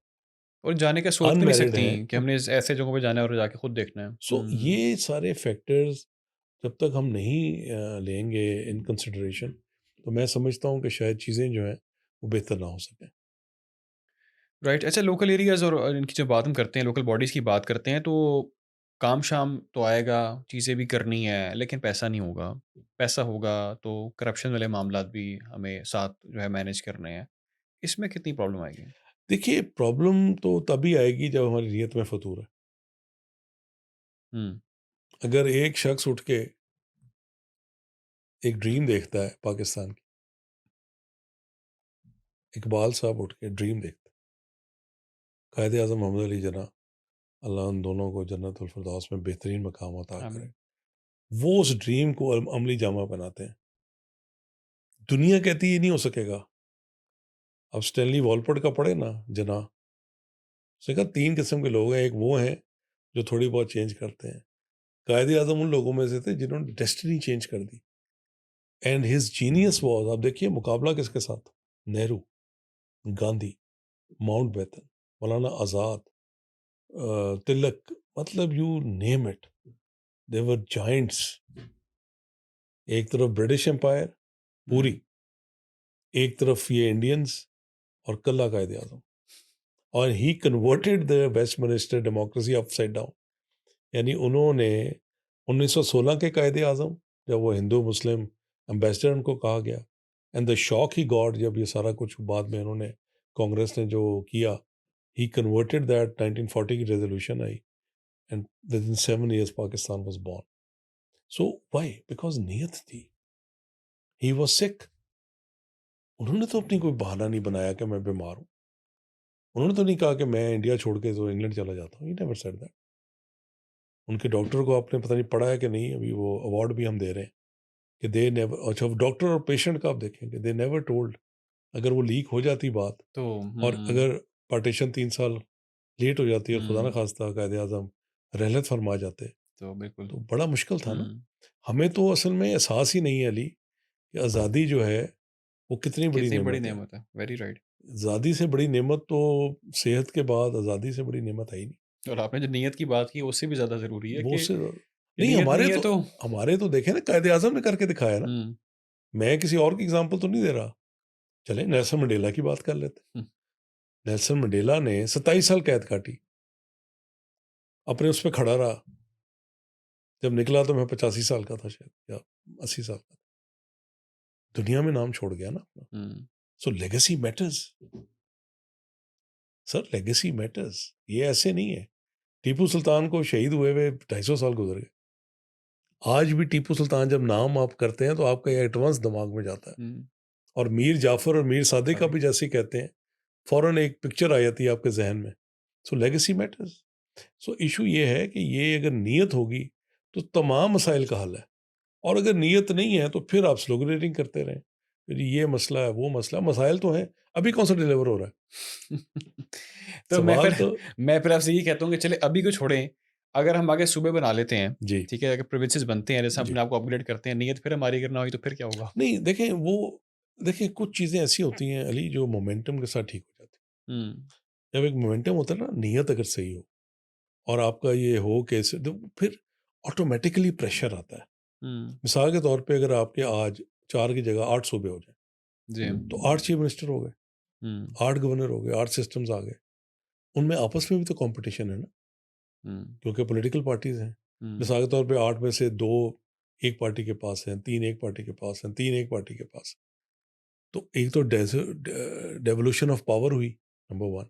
A: और जाने का सोच भी नहीं
B: अनमैरिड
A: सकती
B: हैं।
A: कि हमने इस ऐसे जगहों पे जाना है और जाके खुद देखना है।
B: सो
A: हुँ।
B: ये सारे फैक्टर्स जब तक हम नहीं लेंगे इन कंसिडरेशन, तो मैं समझता हूँ कि शायद चीज़ें जो हैं वो बेहतर ना हो सकें।
A: राइट। अच्छा, लोकल एरियाज़ और इनकी जब बात हम करते हैं, लोकल बॉडीज़ की बात करते हैं, तो काम-शाम तो आएगा, चीज़ें भी करनी है, लेकिन पैसा नहीं होगा। पैसा होगा तो करप्शन वाले मामलात भी हमें साथ जो है मैनेज करने हैं। इसमें कितनी प्रॉब्लम आएगी?
B: देखिए, प्रॉब्लम तो तभी आएगी जब हमारी नीयत में फतूर है।
A: हुँ,
B: अगर एक शख्स उठ के एक ड्रीम देखता है पाकिस्तान की, इकबाल साहब उठ के ड्रीम देखते हैं, कायद आज़म मोहम्मद अली जिन्ना, अल्लाह उन दोनों को जन्नतुल फिरदौस में बेहतरीन मकाम अता करे।
A: आमीन।
B: वो उस ड्रीम को अमली जामा पहनाते हैं। दुनिया कहती है ये नहीं हो सकेगा। अब स्टैनली वॉलपॉट का पढ़े ना जिन्ना, उसने कहा 3 किस्म के लोग हैं, एक वो हैं जो थोड़ी बहुत चेंज करते हैं। कायद आज़म उन लोगों में से थे जिन्होंने डेस्टिनी चेंज कर दी। एंड हिज जीनियस वाज, आप देखिए मुकाबला किसके साथ? नेहरू, गांधी, माउंटबेटन, मौलाना आज़ाद, तिलक, मतलब you name it, they were giants. एक तरफ ब्रिटिश एम्पायर पूरी,
A: हुँ,
B: एक तरफ ये इंडियंस और कल्ला कायद आज़म, और he converted the Westminster democracy upside down. यानी उन्होंने 1916 के कायदे आज़म, जब वो हिंदू मुस्लिम एम्बेसडर उनको कहा गया, and the shock he got जब ये सारा कुछ बाद में उन्होंने कांग्रेस ने जो किया, ही कन्वर्टेड दैट 1940 की resolution I, and with in 7 years Pakistan was born. So why? Because नीयत थी, ही वाज सिक। उन्होंने तो अपनी कोई बहाना नहीं बनाया कि मैं बीमार हूँ। उन्होंने तो नहीं कहा कि मैं इंडिया छोड़ के तो इंग्लैंड चला जाता हूँ, ही नेवर सेड दैट। उनके डॉक्टर को आपने पता नहीं पढ़ा है कि नहीं, अभी वो अवार्ड भी हम दे रहे हैं कि दे नेवर, अच्छा डॉक्टर और पेशेंट का आप देखेंगे, दे नेवर टोल्ड। अगर वो लीक हो जाती बात,
A: तो
B: और
A: हुँ,
B: अगर पार्टीशन 3 साल लेट हो जाती और खुदा ना
A: हुँ,
B: खास्ता कायद आज़म रहलत फरमा जाते,
A: तो बिल्कुल।
B: तो बड़ा मुश्किल था ना।
A: हुँ,
B: हमें तो असल में एहसास ही नहीं है अली कि आज़ादी जो है वो कितनी बड़ी
A: कितनी बड़ी
B: नेमत है।
A: नेमत है। Very right.
B: आज़ादी से बड़ी नेमत तो सेहत के बाद आज़ादी से बड़ी नेमत है ही नहीं।
A: और आपने जो नीयत की बात की, उससे भी ज़्यादा ज़रूरी है
B: वो
A: कि
B: उससे नहीं,
A: नीयत नहीं है तो
B: हमारे तो देखे ना, कायद आज़म ने करके दिखाया ना।
A: हुँ,
B: मैं किसी और की एग्जाम्पल तो नहीं दे रहा। चले नेल्सन मंडेला की बात कर लेते।
A: हुँ,
B: नेल्सन मंडेला ने 27 साल कैद काटी, अपने उस पे खड़ा रहा। जब निकला तो मैं 85 साल का था शायद, या 80 साल का। दुनिया में नाम छोड़ गया ना अपना।
A: Hmm,
B: so legacy matters sir, legacy matters. ये ऐसे नहीं है। टीपू सुल्तान को शहीद हुए हुए 250 साल गुजर गए। आज भी टीपू सुल्तान जब नाम आप करते हैं तो आपका ये एडवांस दिमाग में जाता है।
A: हुँ,
B: और मीर जाफर और मीर सादिक का
A: सादिक।
B: भी जैसे ही कहते हैं, फौरन एक पिक्चर आ जाती है आपके जहन में। सो लेगेसी मैटर्स। सो इशू ये है कि ये अगर नीयत होगी तो तमाम मसाइल का हल है, और अगर नीयत नहीं है तो फिर आप स्लोगन रेटिंग करते रहें, फिर ये मसला है वो मसला, मसाइल तो हैं, अभी कौन सा डिलीवर हो रहा है?
A: तो
B: सवाल तो
A: मैं फिर आपसे यही कहता हूँ कि चलिए अभी को छोड़ें, अगर हम आगे सूबे बना लेते हैं,
B: जी,
A: ठीक है? अगर प्रोविंसेस बनते हैं, जैसे हम
B: जी।
A: अपने आप को अपग्रेड करते हैं, नीयत फिर हमारी अगर ना हुई तो फिर क्या होगा?
B: नहीं देखें, वो देखिए कुछ चीज़ें ऐसी होती हैं अली जो मोमेंटम के साथ ठीक हो जाती
A: हुँ,
B: हैं। जब एक मोमेंटम होता है ना, नीयत अगर सही हो और आपका ये हो कैसे, तो फिर ऑटोमेटिकली प्रेशर आता है।
A: हुँ,
B: मिसाल के तौर पे अगर आपके आज 4 की जगह 8 सूबे हो जाएँ,
A: जी।
B: तो 8 चीफ मिनिस्टर हो गए,
A: हुँ,
B: 8 गवर्नर हो गए, 8 सिस्टम्स आ गए। उनमें आपस में भी तो कॉम्पिटिशन है ना,
A: हुँ,
B: क्योंकि पॉलिटिकल पार्टीज़ हैं।
A: हुँ,
B: मिसाल के तौर पे 8 में से 2 एक पार्टी के पास हैं, 3 एक पार्टी के पास हैं, 3 एक पार्टी के पास हैं। तो एक तो डेवोल्यूशन ऑफ पावर हुई, नंबर 1।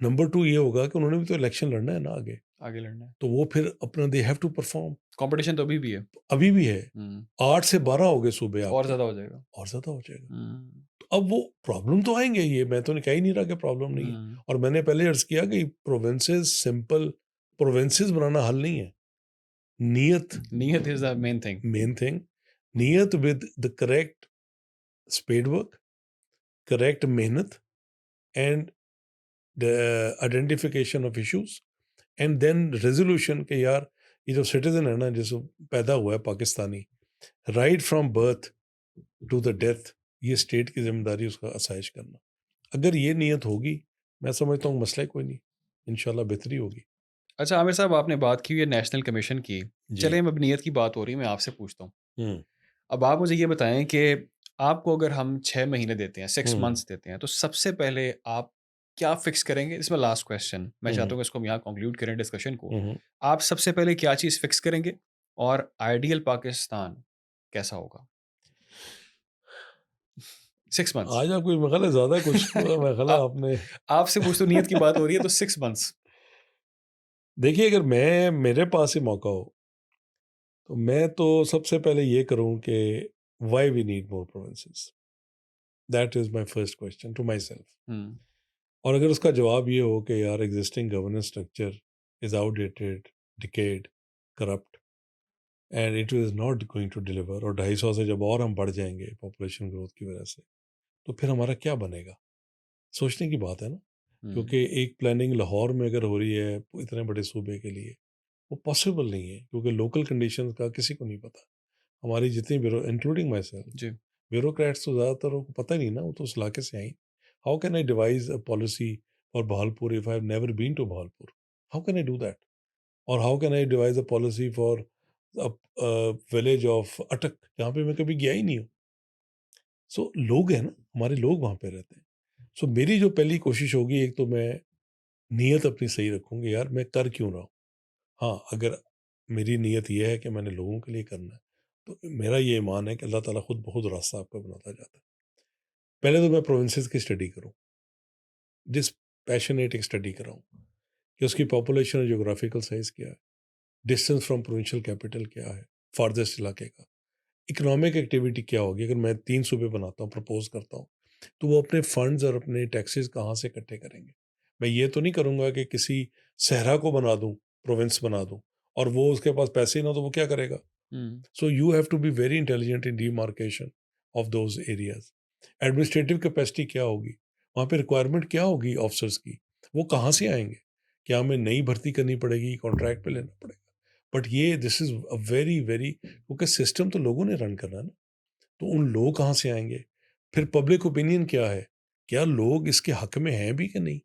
B: नंबर 2 ये होगा कि उन्होंने भी तो इलेक्शन लड़ना है ना आगे,
A: आगे लड़ना है।
B: तो वो फिर अपना they have to perform.
A: Competition तो अभी भी है।
B: अभी भी है,
A: हुँ,
B: 8 से 12 हो गए सूबे
A: और
B: आपके,
A: ज़्यादा हो जाएगा।
B: और ज़्यादा हो जाएगा।
A: हुँ,
B: तो अब वो प्रॉब्लम तो आएँगे, ये मैं तो कह ही नहीं रहा कि प्रॉब्लम नहीं है।
A: हुँ,
B: और मैंने पहले अर्ज़ किया कि प्रोविंसेस बनाना हल नहीं है। नियत
A: नियत is the main thing.
B: Main thing, नियत with the correct spade work, correct मेहनत and the identification of issues and then resolution कि यार ये जो सिटिज़न है ना, जैसे पैदा हुआ है Pakistani, right from birth to the death, ये स्टेट की ज़िम्मेदारी उसका असाइश करना। अगर ये नियत होगी, मैं समझता हूँ मसला ही कोई नहीं, इंशाल्लाह बेहतरी होगी।
A: अच्छा आमिर साहब आपने बात की हुई है नेशनल कमीशन की।
B: जी।
A: चलिए अब नियत की बात हो रही है, मैं आपसे पूछता हूँ।
B: हुँ,
A: अब आप मुझे ये बताएँ कि आपको अगर हम 6 महीने देते हैं, 6
B: हुँ,
A: मंथ्स देते हैं, तो सबसे पहले आप क्या फिक्स करेंगे? This is my last question. मैं
B: हुँ,
A: चाहता हूँ कि इसको हम यहाँ कंक्लूड करें डिस्कशन को।
B: हुँ, हुँ।
A: आप सबसे पहले क्या चीज़ फिक्स करेंगे? और आइडियल पाकिस्तान कैसा होगा? 6 मंथ्स।
B: आज आपको मेरे ख़्याल है ज़्यादा कुछ मेरे ख़्याल
A: आ
B: है आपने
A: आपसे पूछ तो नियत की बात हो रही है तो 6 मंथ्स।
B: देखिए, अगर मेरे पास ही मौका हो, तो मैं तो सबसे पहले ये करूँ कि why we need more provinces? That is my first question to myself.
A: Hmm,
B: और अगर उसका जवाब ये हो कि यार existing governance structure is outdated, decayed, corrupt and it is not going to deliver, और 250 से जब और हम बढ़ जाएँगे पॉपुलेशन ग्रोथ की वजह से, तो फिर हमारा क्या बनेगा? सोचने की बात है ना,
A: हुँ,
B: क्योंकि एक प्लानिंग लाहौर में अगर हो रही है इतने बड़े सूबे के लिए, वो पॉसिबल नहीं है, क्योंकि लोकल कंडीशंस का किसी को नहीं पता। हमारी जितनी ब्यूरो इंक्लूडिंग माई सेल्फ,
A: जी।
B: ब्यूरोक्रेट्स तो ज़्यादातर को पता ही नहीं ना, वो तो उस इलाके से आई। How can I devise a policy for Bahawalpur if I have never been to Bahawalpur? How can I do that? और how can I devise a policy for village of Attock, जहाँ पे मैं कभी गया ही नहीं हूँ? सो लोग हैं ना, हमारे लोग वहाँ पे रहते हैं। सो मेरी जो पहली कोशिश होगी, एक तो मैं नीयत अपनी सही रखूँगी, यार मैं कर क्यों रहा हूँ? हाँ, अगर मेरी नीयत ये है कि मैंने लोगों के लिए करना है, तो मेरा ये ईमान है कि अल्लाह ताला खुद ब खुद रास्ता आपका बनाता जाता है। पहले तो मैं प्रोविंसेस की स्टडी करूँ, डिस्पैशनेट एक स्टडी कराऊँ कि उसकी पॉपुलेशन और ज्योग्राफिकल साइज़ क्या है, डिस्टेंस फ्रॉम प्रोविंशियल कैपिटल क्या है, फारदेस्ट इलाके का, इकोनॉमिक एक्टिविटी क्या होगी। अगर मैं 3 सूबे बनाता हूँ, प्रपोज़ करता हूँ, तो वो अपने फंड्स और अपने टैक्सेस कहाँ से इकट्ठे करेंगे? मैं ये तो नहीं करूँगा कि किसी सहरा को बना दूँ, प्रोविंस बना दूँ, और वो उसके पास पैसे ही ना हो तो वो क्या करेगा?
A: हुँ,
B: So you have to be very intelligent in demarcation of those areas. Administrative capacity क्या होगी? वहाँ पे रिक्वायरमेंट क्या होगी ऑफिसर्स की? वो कहाँ से आएँगे? क्या हमें नई भर्ती करनी पड़ेगी, कॉन्ट्रैक्ट पे लेना पड़ेगा? बट ये this is a very very, क्योंकि सिस्टम तो लोगों ने रन करना है ना, तो उन लोग कहाँ से आएँगे? फिर पब्लिक ओपिनियन क्या है? क्या लोग इसके हक में हैं भी कि नहीं?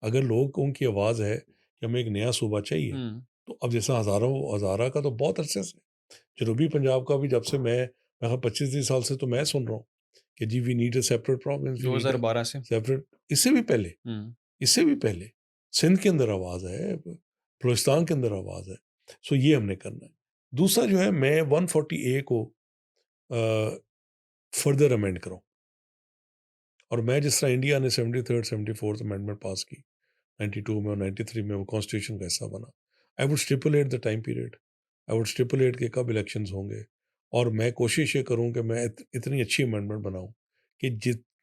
B: अगर लोगों की आवाज़ है कि हमें एक नया सूबा चाहिए,
A: हुँ,
B: तो अब जैसा हज़ारों हज़ारा का तो बहुत अरसे से, जनूबी पंजाब का भी जब से मैं 25-30 साल से तो मैं सुन रहा हूँ कि जी we need a separate province, we need a
A: 2012 से।
B: सेपरेट। इससे भी पहले,
A: हुँ,
B: इससे भी पहले सिंध के अंदर आवाज़ है, बलूचिस्तान के अंदर आवाज़ है। सो ये हमने करना है। दूसरा जो है, मैं 140 ए को फर्दर अमेंड कराऊँ, और मैं जिस तरह इंडिया ने 73rd 74th अमेंडमेंट पास की 92 में और 93 में, वो कॉन्स्टिट्यूशन का हिस्सा बना। I would stipulate the time period, I would stipulate कि कब इलेक्शंस होंगे, और मैं कोशिश ये करूँ कि मैं इतनी अच्छी अमेंडमेंट बनाऊँ कि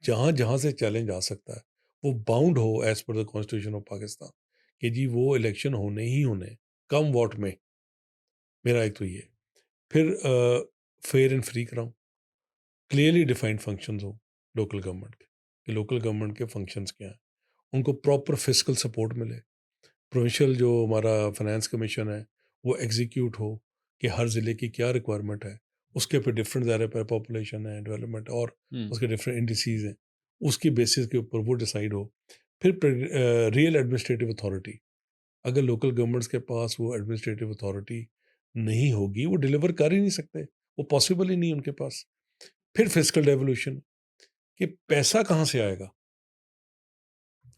B: जहाँ जहाँ से चैलेंज आ सकता है, वो बाउंड हो as per the constitution of Pakistan, कि जी वो इलेक्शन होने ही होने, कम वोट में। मेरा एक तो ये, फिर फेयर एंड फ्री कराऊँ, क्लियरली डिफाइंड फंक्शंस हो लोकल गवर्नमेंट के, कि लोकल गवर्नमेंट के फंक्शंस क्या हैं, उनको प्रॉपर फिजिकल सपोर्ट मिले। प्रोविंशियल जो हमारा फाइनेंस कमीशन है, वो एग्जीक्यूट हो कि हर ज़िले की क्या रिक्वायरमेंट है, उसके ऊपर डिफरेंट ज़्यादा पर पॉपुलेशन है, डेवलपमेंट, और
A: हुँ,
B: उसके डिफरेंट इंडिसीज़ हैं, उसकी बेसिस के ऊपर वो डिसाइड हो। फिर रियल एडमिनिस्ट्रेटिव अथॉरिटी, अगर लोकल गवर्नमेंट्स के पास वो एडमिनिस्ट्रेटिव अथॉरिटी नहीं होगी, वो डिलीवर कर ही नहीं सकते, वो पॉसिबल ही नहीं है उनके पास। फिर फिजिकल डेवोल्यूशन, कि पैसा कहाँ से आएगा।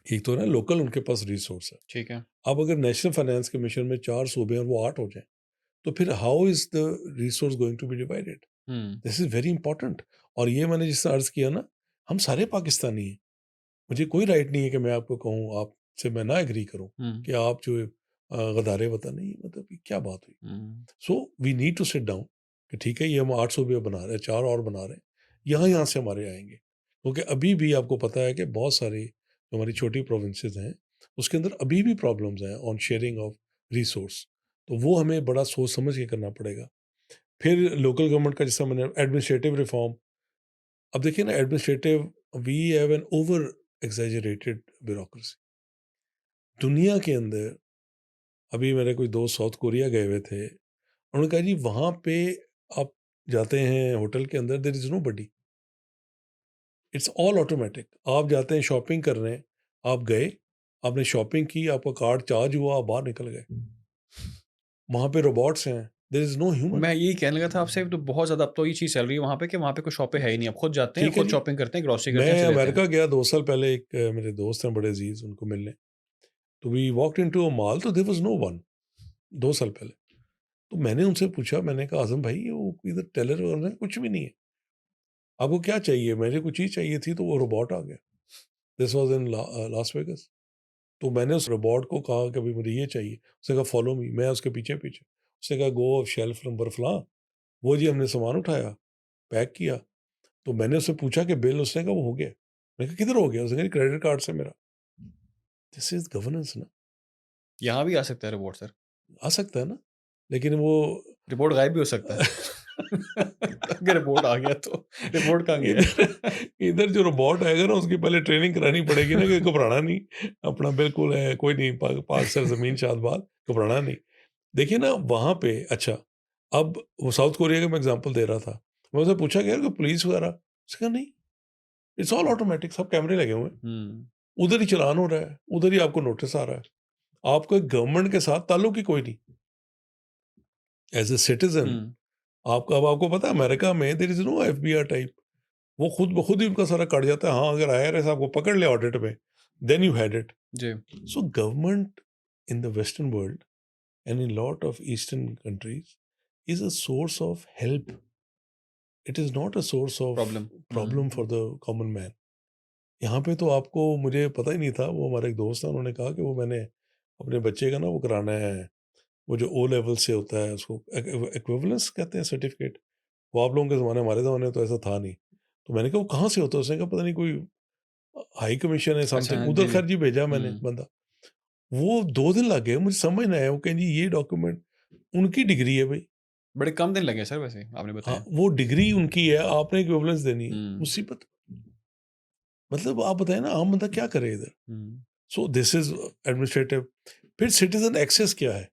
B: एक तो ना लोकल उनके पास रिसोर्स है।
A: ठीक है।
B: अब अगर नेशनल फाइनेंस कमीशन में 4 सूबे हैं और वो 8 हो जाएँ, तो फिर how is the resource going to be divided?
A: Hmm,
B: this is very important. और ये मैंने जिस तरह अर्ज़ किया ना, हम सारे पाकिस्तानी हैं। मुझे कोई राइट नहीं है कि मैं आपको कहूँ, आपसे मैं ना एग्री करूँ
A: हुँ,
B: कि आप जो गदारे वतन नहीं, मतलब ये क्या बात हुई?
A: Hmm,
B: so we need to sit down कि ठीक है, ये हम 8 सूबे बना रहे हैं, 4 और बना रहे हैं, यहाँ-यहाँ से हमारे आएँगे। क्योंकि अभी भी आपको पता है कि बहुत सारी जो हमारी छोटी प्रोविंसेस हैं, उसके अंदर अभी भी प्रॉब्लम्स हैं ऑन शेयरिंग ऑफ रिसोर्स। तो वो हमें बड़ा सोच समझ के करना पड़ेगा। फिर लोकल गवर्नमेंट का, जैसा मैंने एडमिनिस्ट्रेटिव रिफॉर्म, अब देखिए ना, administrative we have an over exaggerated bureaucracy. दुनिया के अंदर, अभी मेरे कोई दोस्त साउथ कोरिया गए हुए थे, उन्होंने कहा जी वहाँ पे आप जाते हैं होटल के अंदर, there is nobody, it's all automatic. आप जाते हैं शॉपिंग करने, आप गए, आपने शॉपिंग की, आपका कार्ड चार्ज हुआ, आप बाहर निकल गए। वहाँ पे रोबोट्स हैं, देयर इज़ नो ह्यूमन।
A: मैं यही कहने लगा था आपसे तो बहुत ज़्यादा अब तो ये चीज़ चल रही है वहाँ पे कि वहाँ पे कोई शॉपें है ही नहीं, आप खुद जाते हैं,
B: ठीक है
A: खुद
B: जी।
A: शॉपिंग करते हैं, ग्रोसरी करते हैं,
B: मैं
A: चले जाते हैं।
B: अमेरिका गया 2 साल पहले, एक मेरे दोस्त हैं बड़े अज़ीज़, उनको मिलने। तो we walked into a mall, so there was no one, 2 साल पहले। तो मैंने उनसे पूछा, मैंने कहा आज़म भाई, ये वो इधर टेलर वगैरह कुछ भी नहीं है। आपको क्या चाहिए? मुझे कोई चीज़ चाहिए थी, तो वो रोबोट आ गया। This was in Las Vegas. तो मैंने उस रोबोट को कहा कि भाई मुझे ये चाहिए। उसने कहा फॉलो मी, मैं उसके पीछे-पीछे। उसने कहा गो शेल्फ नंबर फलां। वो जी हमने सामान उठाया, पैक किया। तो मैंने उससे पूछा कि बिल, उसने कहा वो हो गया। मैंने कहा किधर हो गया? उसने कहा क्रेडिट कार्ड से मेरा। दिस इज़ गवर्नेंस ना।
A: यहाँ भी आ सकता है रिपोर्ट सर,
B: आ सकता है ना, लेकिन वो
A: रिपोर्ट गायब भी हो सकता है। अगर रिपोर्ट आ गया तो रिपोर्ट कहाँ गया?
B: इधर इधर जो रोबोट आएगा ना, उसकी पहले ट्रेनिंग करानी पड़ेगी ना कि घबराना नहीं, अपना बिल्कुल है, कोई नहीं, पाक पाक सरज़मीन शाद बात, घबराना नहीं। देखिए ना वहाँ पे, अच्छा, अब वो साउथ कोरिया का मैं एग्ज़ाम्पल दे रहा था। मैं उससे पूछा कि यार कोई पुलिस वगैरह? उसने कहा नहीं, इट्स ऑल ऑटोमैटिक, सब कैमरे लगे हुए हैं।
A: हुँ,
B: उधर ही चालान हो रहा है, उधर ही आपको नोटिस आ रहा है। आपको गवर्नमेंट के साथ ताल्लुक ही कोई नहीं। एज़ अ सिटिज़न,
A: हुँ,
B: आपका, अब आपको पता है अमेरिका में there is no FBI type. वो खुद ब खुद ही उनका सारा कट जाता है। हाँ, अगर आईआरएस आपको पकड़ ले ऑडिट में, देन यू हैड इट।
A: जी,
B: so government in the western world and in lot of eastern countries is a source of help. It is not a source of
A: problem. Hmm,
B: problem for the common man. यहाँ पे तो आपको, मुझे पता ही नहीं था, वो हमारे एक दोस्त हैं, उन्होंने कहा कि वो मैंने अपने बच्चे का ना वो कराना है, वो जो ओ लेवल से होता है, उसको इक्विवेलेंस कहते हैं, सर्टिफिकेट। वो आप लोगों के ज़माने, हमारे ज़माने में तो ऐसा था नहीं। तो मैंने कहा वो कहाँ से होता है? उसने कहा पता नहीं, कोई हाई कमीशन है
A: अच्छा
B: समथिंग,
A: हाँ,
B: उधर
A: जी, जी।
B: खैर जी भेजा मैंने
A: हुँ,
B: बंदा। वो 2 दिन लग गए, मुझे समझ ना आया। वो कहें जी ये डॉक्यूमेंट, उनकी डिग्री है भई।
A: बड़े कम दिन लगे सर वैसे आपने
B: हाँ,
A: बताया।
B: वो डिग्री उनकी है, आपने इक्विवेलेंस देनी है।
A: हुँ,
B: मुसीबत। मतलब आप बताइए ना, आम बंदा क्या करे इधर?
A: हुँ,
B: सो दिस इज़ एडमिनिस्ट्रेटिव। फिर सिटीज़न एक्सेस क्या है?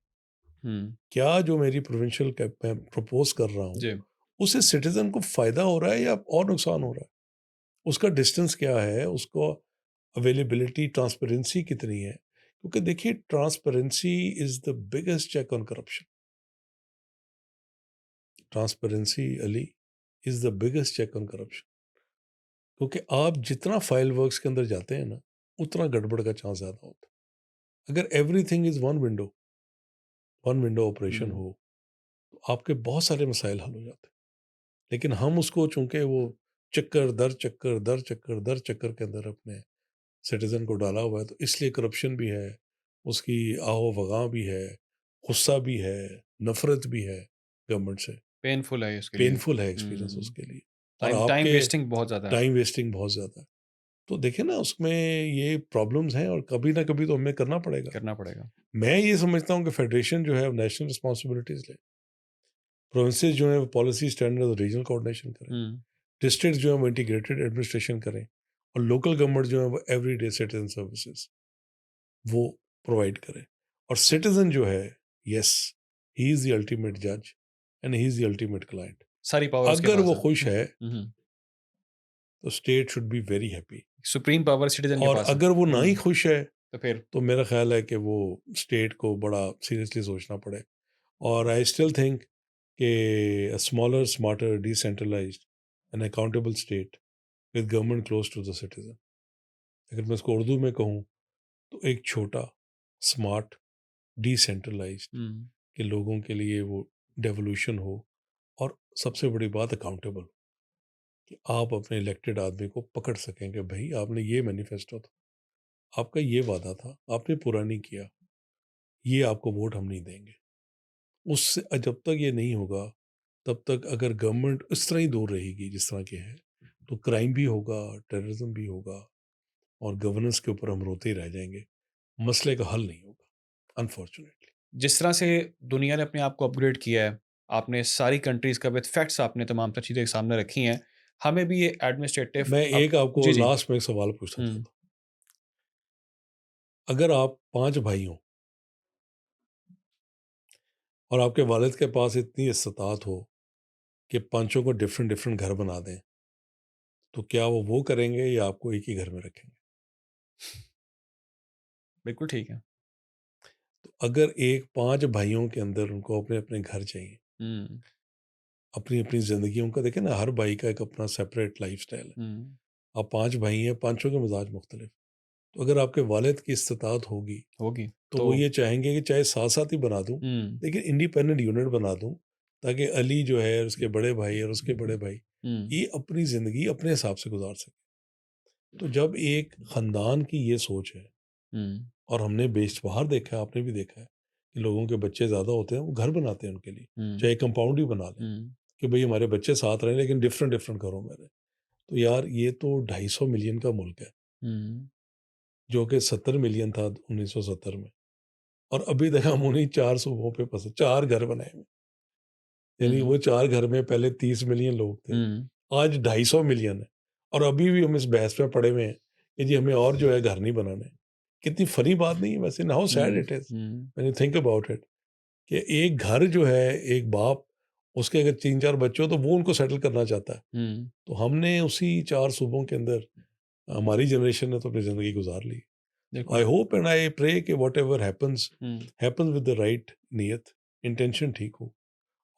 A: हुँ,
B: क्या जो मेरी प्रोविंशियल कैप मैं प्रपोज़ कर रहा हूँ,
A: जी,
B: उससे सिटीज़न को फ़ायदा हो रहा है या और नुकसान हो रहा है? उसका डिस्टेंस क्या है? उसको अवेलेबिलिटी, ट्रांसपेरेंसी कितनी है? क्योंकि देखिए, transparency is the biggest check on corruption. Transparently is the biggest check on corruption. क्योंकि आप जितना फाइल वर्क्स के अंदर जाते हैं ना, उतना गड़बड़ का चांस ज़्यादा होता है। अगर everything is one window operation
A: hmm,
B: हो, तो आपके बहुत सारे मसाइल हल हो जाते हैं। लेकिन हम उसको, चूँकि वो चक्कर दर चक्कर, दर चक्कर, दर चक्कर के अंदर अपने सिटीज़न को डाला हुआ है, तो इसलिए करप्शन भी है, उसकी आहो-भगह भी है, गुस्सा भी है, नफ़रत भी है गवर्नमेंट से।
A: पेनफुल है इसके लिए।
B: पेनफुल है एक्सपीरियंस
A: हुँ,
B: उसके लिए। और
A: टाइम टाइम
B: आपके
A: वेस्टिंग बहुत ज़्यादा है,
B: टाइम वेस्टिंग बहुत ज़्यादा है। तो देखिए ना, उसमें ये प्रॉब्लम्स हैं और कभी ना कभी तो हमें करना पड़ेगा।
A: करना पड़ेगा।
B: मैं ये समझता हूँ कि फेडरेशन जो है वो नेशनल रिस्पॉन्सिबिलिटीज़ ले। प्रोविंसेस जो हैं वो पॉलिसी स्टैंडर्ड और रीजनल कोऑर्डिनेशन करें।
A: हुँ,
B: डिस्ट्रिक्ट जो है वो इंटीग्रेटेड एडमिनिस्ट्रेशन करें। और लोकल गवर्नमेंट जो है वो एवरीडे सिटीजन सर्विसेज वो प्रोवाइड करें। और सिटीजन जो है, yes, he is the ultimate जज and he is the ultimate client.
A: सारी पावर उसके
B: अगर
A: पास
B: वो
A: है।
B: खुश है,
A: हुँ, हुँ,
B: तो state should be very happy.
A: Supreme power citizen के
B: और
A: पास है।
B: अगर वो ना ही
A: हुँ,
B: खुश है,
A: तो फिर
B: तो मेरा ख्याल है कि वो स्टेट को बड़ा सीरियसली सोचना पड़े। और आई स्टिल थिंक कि a smaller, smarter, decentralized and accountable state with government close to the citizen. अगर मैं इसको उर्दू में कहूँ तो एक छोटा, स्मार्ट, डिसेंट्रलाइज्ड,
A: हुँ,
B: कि लोगों के लिए वो डेवोल्यूशन हो, और सबसे बड़ी बात अकाउंटेबल, कि आप अपने इलेक्टेड आदमी को पकड़ सकें कि भाई आपने ये मैनिफेस्टो था, आपका ये वादा था, आपने पूरा नहीं किया, ये आपको वोट हम नहीं देंगे। उससे जब तक ये नहीं होगा, तब तक अगर गवर्नमेंट इस तरह ही दूर रहेगी जिस तरह की है, तो क्राइम भी होगा, टेररिज्म भी होगा, और गवर्नेंस के ऊपर हम रोते ही रह जाएंगे। मसले का हल नहीं होगा, अनफॉर्चुनेटली।
A: जिस तरह से दुनिया ने अपने आप को अपग्रेड किया है, आपने सारी कंट्रीज़ का विद फैक्ट्स आपने तमाम तर चीज़ें सामने रखी हैं, हमें भी ये एडमिनिस्ट्रेटिव
B: मैं
A: अब
B: एक आपको
A: जी, जी।
B: लास्ट में एक सवाल पूछना
A: हुँ,
B: चाहता हूँ। अगर आप 5 भाई हो और आपके वालिद के पास इतनी इस्तात हो कि पाँचों को डिफरेंट डिफरेंट घर बना दें, तो क्या वो करेंगे या आपको एक ही घर में रखेंगे?
A: बिल्कुल ठीक है।
B: तो अगर एक 5 भाइयों के अंदर उनको अपने-अपने घर चाहिए,
A: हुँ,
B: अपनी-अपनी ज़िंदगी, उनका देखें ना, हर भाई का एक अपना सेपरेट लाइफ़स्टाइल है।
A: हुँ,
B: आप 5 भाई हैं, पाँचों के मिज़ाज मुख्तलिफ। तो अगर आपके वालिद की इस्तात होगी,
A: होगी।
B: तो
A: तो
B: वो ये चाहेंगे कि चाहे साथ-साथ ही बना दूँ,
A: हुँ,
B: लेकिन इंडिपेंडेंट यूनिट बना दूँ, ताकि अली जो है, उसके बड़े भाई और उसके बड़े भाई,
A: हुँ,
B: ये अपनी ज़िंदगी अपने हिसाब से गुज़ार सकें। तो जब एक ख़ानदान की ये सोच है,
A: हुँ,
B: और हमने बेशुमार देखा है, आपने भी देखा है, कि लोगों के बच्चे ज़्यादा होते हैं, वो घर बनाते हैं उनके लिए,
A: हुँ,
B: चाहे कंपाउंड ही बना लें,
A: हुँ,
B: कि भई हमारे बच्चे साथ रहें लेकिन डिफरेंट डिफरेंट घरों में रहें। तो यार ये तो 250 मिलियन का मुल्क है,
A: हुँ,
B: जो कि 70 मिलियन था 1970 में, और अभी तक हम उन्हीं 4 सूबों पे फँसे, 4 घर बनाए हुए। यानी
A: हुँ,
B: वो 4 घर में पहले 30 मिलियन लोग थे,
A: हुँ,
B: आज 250 मिलियन है, और अभी भी हम इस बहस में पड़े हुए हैं कि जी हमें और जो है घर नहीं बनाने। कितनी फ़नी बात नहीं है वैसे, how sad
A: hmm,
B: it is
A: hmm,
B: when you think about it, कि एक घर जो है, एक बाप, उसके अगर 3-4 बच्चे हो तो वो उनको सेटल करना चाहता है।
A: हुँ,
B: तो हमने उसी 4 सूबों के अंदर, हमारी जनरेशन ने तो अपनी ज़िंदगी गुज़ार ली।
A: बिल्कुल।
B: I hope and I pray कि whatever happens,
A: hmm,
B: happens with the right नियत, इंटेंशन ठीक हो,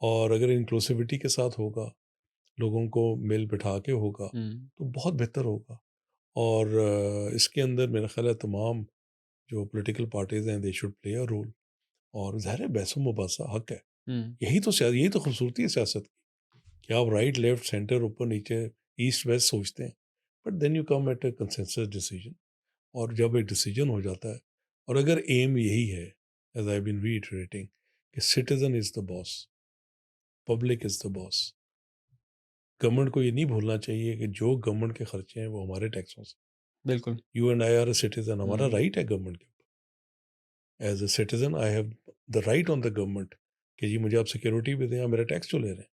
B: और अगर इंक्लूसिविटी के साथ होगा, लोगों को मिल बिठा के होगा,
A: हुँ,
B: तो बहुत बेहतर होगा। और इसके अंदर मेरा ख़्याल है तमाम जो पॉलिटिकल पार्टीज़ हैं, they should play a role, और ज़ाहिर है बहस मुबासा हक है।
A: हुँ,
B: यही तो खूबसूरती है सियासत की, कि आप राइट, लेफ्ट, सेंटर, ऊपर, नीचे, ईस्ट, वेस्ट सोचते हैं, but then you come at a consensus decision, और जब एक डिसीजन हो जाता है, और अगर एम यही है, एज आई बीन रीइटरेटिंग, कि citizen is the boss, public is the boss, government को ये नहीं भूलना चाहिए कि जो गवर्नमेंट के खर्चे हैं वो हमारे टैक्सों से,
A: बिल्कुल।
B: You and I are a citizen, हमारा
A: हुँ,
B: राइट है गवर्नमेंट के ऊपर। As a citizen I have the right on the government, कि जी मुझे आप सिक्योरिटी भी दें, आप मेरा टैक्स जो ले रहे हैं,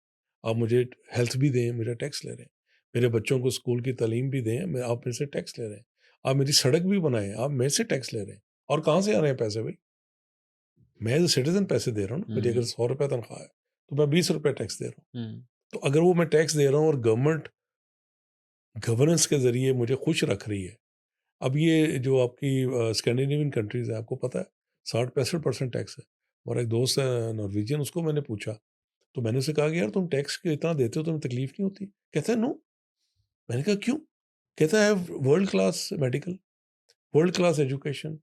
B: आप मुझे हेल्थ भी दें, मेरा टैक्स ले रहे हैं, मेरे बच्चों को स्कूल की तालीम भी दें, मैं आप मेरे से टैक्स ले रहे हैं, आप मेरी सड़क भी बनाएं, आप मेरे से टैक्स ले रहे हैं, और कहाँ से आ रहे हैं पैसे भाई? मैं एज सिटीजन पैसे दे रहा हूँ ना, मुझे अगर
A: हुँ,
B: 100 रुपये तनख्वाह है, तो मैं 20 रुपये टैक्स दे रहा हूँ।
A: हुँ,
B: तो अगर वो मैं टैक्स दे रहा हूँ और गवर्नमेंट गवर्नेंस के ज़रिए मुझे खुश रख रही है। अब ये जो आपकी स्कैंडिनेवियन कंट्रीज़ है, आपको पता है 60-65% टैक्स है। हमारा एक दोस्त है नॉर्वेजियन, उसको मैंने पूछा, तो मैंने उसे कहा कि यार तुम टैक्स क्यों इतना देते हो, तुम्हें तकलीफ नहीं होती? कहता है नो। मैंने कहा क्यों? कहता है world class medical, world class education,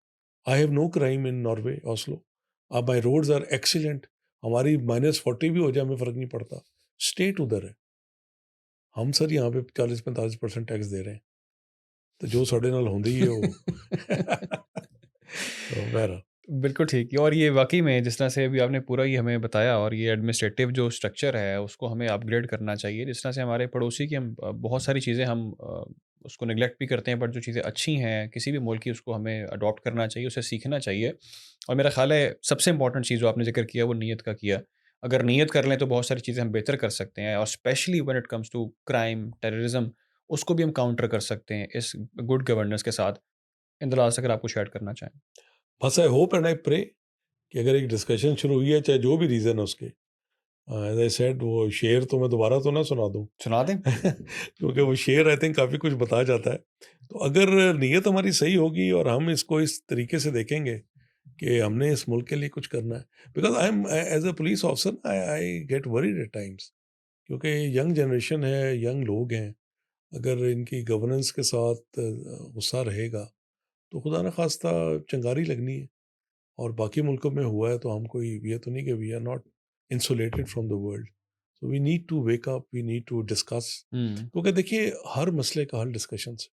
B: I have no crime in Norway, Oslo, my roads are excellent, हमारी -40 भी हो जाए हमें फ़र्क नहीं पड़ता। स्टेट उधर है, हम सर यहाँ पे 40-45% टैक्स दे रहे हैं। तो जो साढ़े नाल होंदी ही है वो। तो बहरहाल,
A: बिल्कुल ठीक है और ये वाक़ई में जिस तरह से अभी आपने पूरा ये हमें बताया और ये एडमिनिस्ट्रेटिव जो स्ट्रक्चर है, उसको हमें अपग्रेड करना चाहिए। जिस तरह से हमारे पड़ोसी की हम बहुत सारी चीज़ें हम उसको नेग्लेक्ट भी करते हैं, बट जो चीज़ें अच्छी हैं, किसी भी मुल्क की उसको हमें अडॉप्ट करना चाहिए, उसे सीखना चाहिए। और मेरा ख़्याल है सबसे इम्पोर्टेंट चीज़ जो आपने ज़िक्र किया, वो नीयत का किया। अगर नीयत कर लें, तो बहुत सारी चीज़ें हम बेहतर कर सकते हैं और specially when it comes to crime, terrorism, उसको भी हम काउंटर कर सकते हैं इस गुड गवर्नेंस के साथ। इन द लास्ट अगर आप कुछ ऐड करना चाहें?
B: बस I hope and I pray कि अगर एक डिस्कशन शुरू हुई है, चाहे जो भी रीज़न है उसके, एज़ आई सेड, वो शेर तो मैं दोबारा तो ना सुना दूँ।
A: सुना दें?
B: क्योंकि वो शेर आई थिंक काफ़ी कुछ बता जाता है। तो अगर नीयत हमारी सही होगी और हम इसको इस तरीके से देखेंगे कि हमने इस मुल्क के लिए कुछ करना है, because I am as a police officer I I get worried eight times, क्योंकि यंग जनरेशन है, यंग लोग हैं, अगर इनकी गवर्नेंस के साथ गुस्सा रहेगा तो खुदा न खास्ता चिंगारी लगनी है। और बाकी मुल्कों में हुआ है तो हम कोई ये तो नहीं कि we are not insulated from the world. So we need to wake up, we need to discuss.
A: Hmm,
B: क्योंकि देखिए हर मसले का हल डिस्कशन से,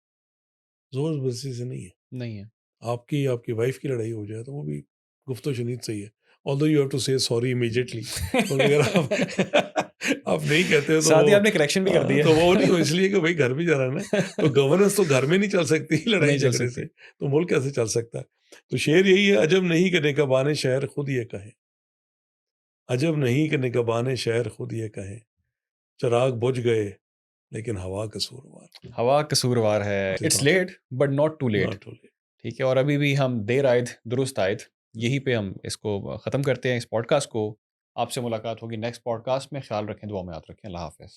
B: जोर ज़बरदस्ती से नहीं है।
A: नहीं है।
B: आपकी आपकी वाइफ की लड़ाई हो जाए तो वो भी गुफ्तो शनीद सही है। ऑल्दो यू हैव टू से सॉरी इमीडिएटली, क्योंकि अगर आप आप नहीं कहते हो तो
A: साथ ही
B: वो
A: आपने करेक्शन भी कर दिया।
B: तो वो नहीं, हो इसलिए कि भाई घर भी जाना है ना। तो गवर्नेंस तो घर में नहीं चल सकती लड़ाई
A: नहीं चल
B: झगड़े से,
A: सकती।
B: तो मुल्क कैसे चल सकता है। तो शेर यही है, अजब नहीं कि निगहबान शहर खुद ये कहें, अजब नहीं कि निगहबान शहर खुद ये कहें, चिराग बुझ गए लेकिन हवा कसूरवार।
A: हवा कसूरवार है। It's
B: Siddharth,
A: late but not too late.
B: Not only.
A: ठीक है, और अभी भी हम देर आयद दुरुस्त आयद, यहीं पे हम इसको ख़त्म करते हैं इस पॉडकास्ट को। आपसे मुलाकात होगी नेक्स्ट पॉडकास्ट में। ख्याल रखें, दुआ में याद रखें। अल्लाह हाफ़िज़।